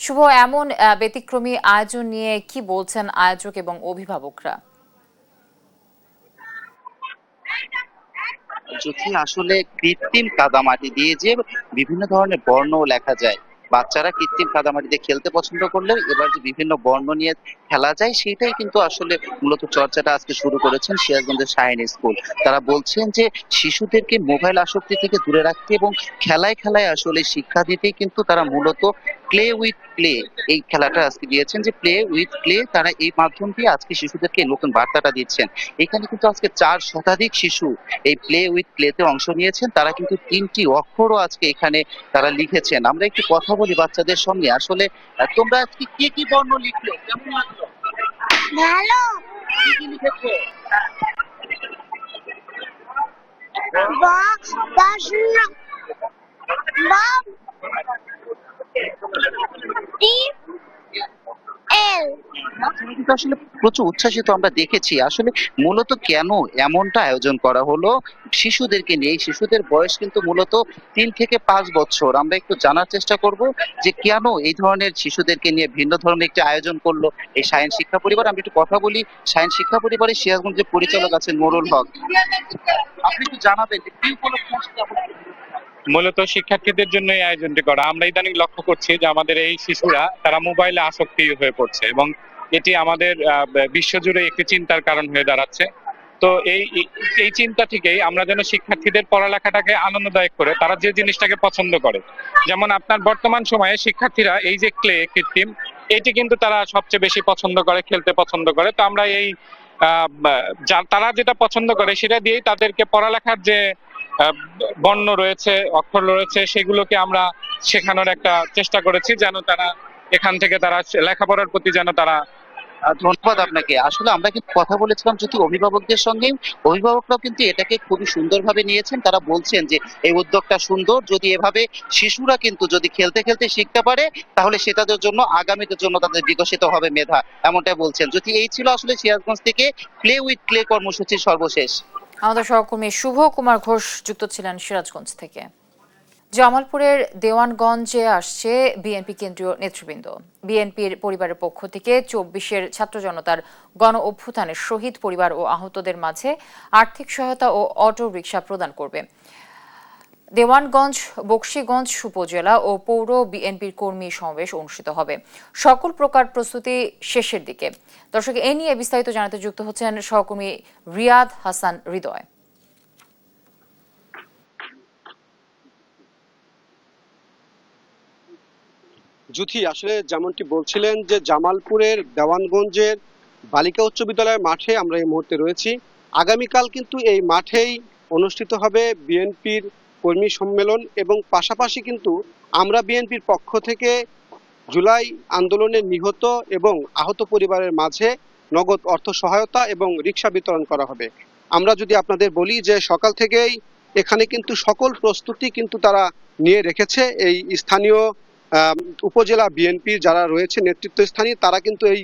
শুভ, এমন ব্যতিক্রমী আয়োজন নিয়ে কি বলছেন আয়োজক এবং অভিভাবকরা? যদি আসলে কৃত্রিম কাদামাটি দিয়ে যে বিভিন্ন ধরনের বর্ণ লেখা যায়, বাচ্চারা কৃত্রিম কাদামাটিতে খেলতে পছন্দ করলেও এবার যে বিভিন্ন বর্ণ নিয়ে খেলা যায় সেটাই কিন্তু আসলে মূলত চর্চাটা আজকে শুরু করেছেন সিরাজগঞ্জের শাহীন স্কুল। তারা বলছেন যে শিশুদেরকে মোবাইল আসক্তি থেকে দূরে রাখতে এবং খেলায় খেলায় আসলে শিক্ষা দিতেই কিন্তু তারা মূলত প্লে উইথ প্লে এই খেলাটা আজকে দিয়েছেন, যে প্লে উইথ প্লে তারা এই মাধ্যম দিয়ে আজকে শিশুদেরকে নতুন বার্তাটা দিচ্ছেন। এখানে কিন্তু আজকে 4 শতাধিক শিশু এই প্লে উইথ প্লেতে অংশ নিয়েছেন। তারা কিন্তু 3টি অক্ষরও আজকে এখানে তারা লিখেছেন। আমরা একটু কথা বলি বাচ্চাদের সঙ্গে। আসলে তোমরা আজকে কি কি বর্ণ লিখলে, কেমন লাগলো? ভালো। কি কি লিখেছো? কিন্তু আসলে প্রচুর উচ্ছ্বাসিত আমরা দেখেছি। আসলে মূলত কেন এমনটা আয়োজন করা হলো শিশুদেরকে নিয়ে? শিশুদের বয়স কিন্তু মূলত 3 থেকে 5 বছর। আমরা একটু জানার চেষ্টা করব যে কেন এই ধরনের শিশুদেরকে নিয়ে ভিন্ন ধরনের একটি আয়োজন করলো এই শাহীন শিক্ষা পরিবার। আমি একটু কথা বলি শাহীন শিক্ষা পরিবারের সিরাজগঞ্জের পরিচালক আছেন নুরুল হক। আপনি একটু জানাবেন যে কি উপলক্ষে? মূলত শিক্ষার্থীদের জন্য এই আয়োজনটি করা। আমরা ইদানিং লক্ষ্য করছি যে আমাদের এই শিশুরা তারা মোবাইলে আসক্তি হয়ে পড়ছে এবং এটি আমাদের বিশ্বজুড়ে একটি চিন্তার কারণ হয়ে দাঁড়াচ্ছে। তো এই চিন্তা থেকেই আমরা যেন শিক্ষার্থীদের পড়ালেখাটাকে আনন্দদায়ক করে তারা যে জিনিসটাকে পছন্দ করে, যেমন আপনার বর্তমান সময়ে শিক্ষার্থীরা এই যে ক্লে কৃত্রিম এটি কিন্তু তারা সবচেয়ে বেশি পছন্দ করে, খেলতে পছন্দ করে। তো আমরা এই তারা যেটা পছন্দ করে সেটা দিয়েই তাদেরকে পড়ালেখার যে বর্ণ রয়েছে, অক্ষর রয়েছে, সেগুলোকে আমরা শেখানোর একটা চেষ্টা করেছি যেন তারা এখান থেকে তারা লেখাপড়ার প্রতি যেন তারা। ধন্যবাদ আপনাকে। আসলে আমরা কিন্তু কথা বলেছিলাম যদি অভিভাবকদের সঙ্গে, অভিভাবকরাও কিন্তু এটাকে খুবই সুন্দরভাবে নিয়েছেন। তারা বলছেন যে এই উদ্যোগটা সুন্দর, যদি এভাবে শিশুরা কিন্তু যদি খেলতে খেলতে শিখতে পারে তাহলে সেটাদের জন্য আগামীতে জন্য তাদের বিকশিত হবে মেধা, এমনটাই বলছেন। যদি এই ছিল আসলে সিরাজগঞ্জ থেকে প্লে উইথ ক্লে কর্মসূচির সর্বশেষ। আমাদের সহকর্মী শুভ কুমার ঘোষ যুক্ত ছিলেন সিরাজগঞ্জ থেকে। জামালপুরের দেওয়ানগঞ্জে আসছে বিএনপি কেন্দ্রীয় নেতৃবৃন্দ। বিএনপির পরিবারের পক্ষ থেকে ২৪-এর ছাত্র জনতার গণ অভ্যুত্থানের শহীদ পরিবার ও আহতদের মাঝে আর্থিক সহায়তা ও অটো রিকশা প্রদান করবে। দেওয়ানগঞ্জ, বকশীগঞ্জ উপজেলা ও পৌর বিএনপির কর্মী সমাবেশ অনুষ্ঠিত হবে। সকল প্রকার প্রস্তুতি শেষের দিকে। দর্শক, এ নিয়ে বিস্তারিত জানাতে যুক্ত হচ্ছেন সহকর্মী রিয়াদ হাসান হৃদয়। জুথি, আসলে যেমনটি বলছিলেন যে জামালপুরের দেওয়ানগঞ্জের বালিকা উচ্চ বিদ্যালয়ের মাঠে আমরা এই মুহূর্তে রয়েছি। আগামীকাল কিন্তু এই মাঠেই অনুষ্ঠিত হবে বিএনপির কর্মী সম্মেলন এবং পাশাপাশি কিন্তু আমরা বিএনপির পক্ষ থেকে জুলাই আন্দোলনে নিহত এবং আহত পরিবারের মাঝে নগদ অর্থ সহায়তা এবং রিকশা বিতরণ করা হবে। আমরা যদি আপনাদের বলি যে সকাল থেকেই এখানে কিন্তু সকল প্রস্তুতি কিন্তু তারা নিয়ে রেখেছে। এই স্থানীয় উপজেলা বিএনপির যারা রয়েছে নেতৃত্বস্থানীয়, তারা কিন্তু এই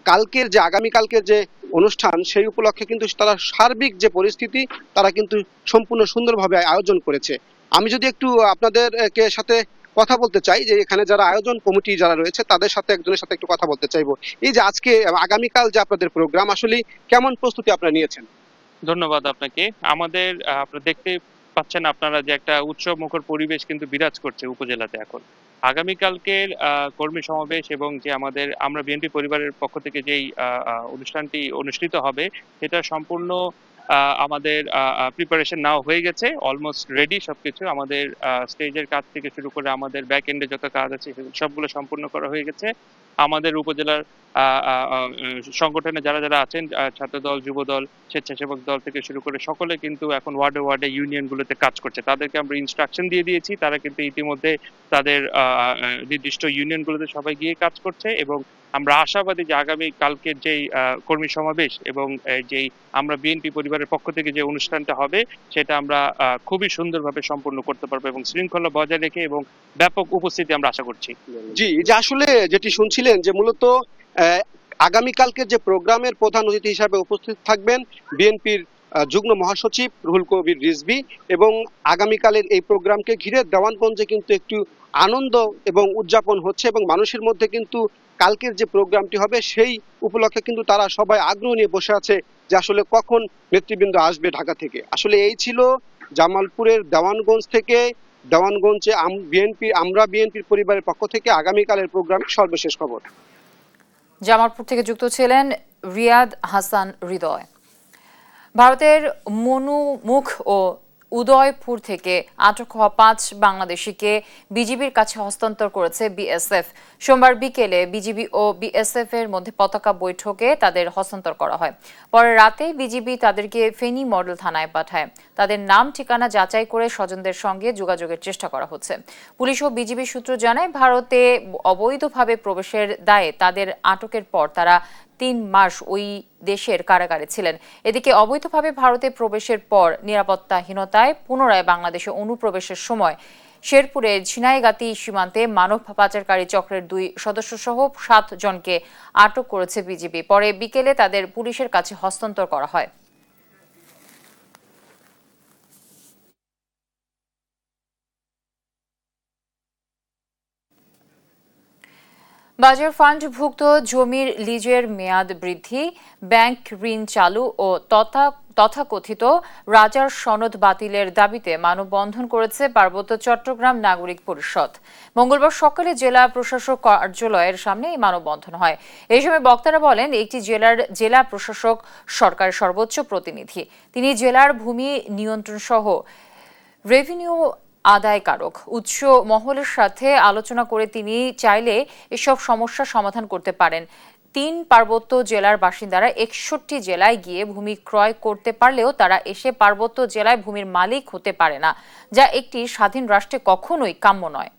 কালকের যে আগামীকালকের যে অনুষ্ঠান সেই উপলক্ষে কিন্তু তারা সার্বিক যে পরিস্থিতি তারা কিন্তু সম্পূর্ণ সুন্দরভাবে আয়োজন করেছে। আমি যদি একটু আপনাদেরকে সাথে কথা বলতে চাই যে এখানে যারা আয়োজন কমিটি যারা রয়েছে তাদের সাথে একজনের সাথে একটু কথা বলতে চাইবো। এই যে আজকে আগামীকাল যে আপনাদের প্রোগ্রাম, আসলে কেমন প্রস্তুতি আপনারা নিয়েছেন? ধন্যবাদ আপনাকে। আমাদের আপনারা দেখতে পাচ্ছেন আপনারা যে একটা উৎসব মুখর পরিবেশ কিন্তু বিরাজ করছে উপজেলাতে এখন। আগামীকালকের কর্মী সমাবেশ এবং যে আমরা বিএনপি পরিবারের পক্ষ থেকে যেই অনুষ্ঠানটি অনুষ্ঠিত হবে সেটা সম্পূর্ণ আমাদের প্রিপারেশন নেওয়া হয়ে গেছে, অলমোস্ট রেডি সবকিছু। আমাদের স্টেজের কাজ থেকে শুরু করে আমাদের ব্যাক এন্ডে যত কাজ আছে সবগুলো সম্পূর্ণ করা হয়ে গেছে। আমাদের উপজেলার সংগঠনে যারা যারা আছেন, ছাত্রদল, যুবদল, স্বেচ্ছাসেবক দল থেকে শুরু করে সকলে কিন্তু এখন ওয়ার্ডে ওয়ার্ডে ইউনিয়নগুলোতে কাজ করছে। তাদেরকে আমরা ইনস্ট্রাকশন দিয়ে দিয়েছি, তারা কিন্তু ইতিমধ্যে তাদের নির্দিষ্ট ইউনিয়নগুলোতে সবাই গিয়ে কাজ করছে এবং আমরা আশাবাদী যে আগামী কালকের যেই কর্মী সমাবেশ এবং যেই আমরা বিএনপি পরিবারের পক্ষ থেকে যে অনুষ্ঠানটা হবে সেটা আমরা খুবই সুন্দরভাবে সম্পন্ন করতে পারবো এবং শৃঙ্খলা বজায় রেখে এবং ব্যাপক উপস্থিতি আমরা আশা করছি। জি, যে আসলে যেটি শুনছিলেন যে মূলত আগামীকালকে যে প্রোগ্রামের প্রধান অতিথি হিসাবে উপস্থিত থাকবেন বিএনপির যুগ্ম মহাসচিব রুহুল কবির রিজভী এবং আগামীকালের এই প্রোগ্রামকে ঘিরে দেওয়ানগঞ্জে কিন্তু একটু আনন্দ এবং উদযাপন হচ্ছে এবং মানুষের মধ্যে কিন্তু কালকের যে প্রোগ্রামটি হবে সেই উপলক্ষে কিন্তু তারা সবাই আগ্রহ নিয়ে বসে আছে যে আসলে কখন নেতৃবৃন্দ আসবে ঢাকা থেকে। আসলে এই ছিল জামালপুরের দেওয়ানগঞ্জ থেকে, দেওয়ানগঞ্জে আমরা বিএনপির পরিবারের পক্ষ থেকে আগামীকালের প্রোগ্রামের সর্বশেষ খবর। জামালপুর থেকে যুক্ত ছিলেন রিয়াদ হাসান হৃদয়। ভারতের মনুমুখ ও উদয়পুর থেকে আটক হওয়া 5 বাংলাদেশিকে বিজিবির কাছে হস্তান্তর করেছে বিএসএফ। সোমবার বিকেলে বিজিবি ও বিএসএফ এর মধ্যে পতাকা বৈঠকে তাদের হস্তান্তর করা হয়। পরে রাতে বিজিবি তাদেরকে ফেনী মডেল থানায় পাঠায়। তাদের নাম ঠিকানা যাচাই করে স্বজনদের সঙ্গে যোগাযোগের চেষ্টা করা হচ্ছে। পুলিশ ও বিজিবি সূত্র জানায় ভারতে অবৈধভাবে প্রবেশের দায়ে তাদের আটকের পর তারা 3 মাস ওই দেশের কারাগারে ছিলেন। এদিকে অবৈধভাবে ভারতে প্রবেশের পর নিরাপত্তাহীনতায় পুনরায় বাংলাদেশে অনুপ্রবেশের সময় শেরপুরের ঝিনাইগাতি সীমান্তে মানব পাচারকারী চক্রের 2 সদস্য সহ 7 জনকে আটক করেছে বিজিবি। পরে বিকেলে তাদের পুলিশের কাছে হস্তান্তর করা হয়। বাজার ফান্ডভুক্ত জমির লিজের মেয়াদ বৃদ্ধি, ব্যাংক ঋণ চালু ও তথাকথিত রাজার সনদ বাতিলের দাবিতে মানববন্ধন করেছে পার্বত্য চট্টগ্রাম নাগরিক পরিষদ। মঙ্গলবার সকালে জেলা প্রশাসক কার্যালয়ের সামনে এই মানববন্ধন হয়। এই সময় বক্তারা বলেন, একটি জেলা প্রশাসক সরকারের সর্বোচ্চ প্রতিনিধি। তিনি জেলার ভূমি নিয়ন্ত্রণ সহ রেভিনিউ আদায়কারক উচ্চ মহলের সাথে আলোচনা করে তিনি চাইলে এসব সমস্যার সমাধান করতে পারেন। 3 পার্বত্য জেলার বাসিন্দারা 61 জেলায় গিয়ে ভূমি ক্রয় করতে পারলেও তারা এসে পার্বত্য জেলায় ভূমির মালিক হতে পারে না, যা একটি স্বাধীন রাষ্ট্রে কখনোই কাম্য নয়।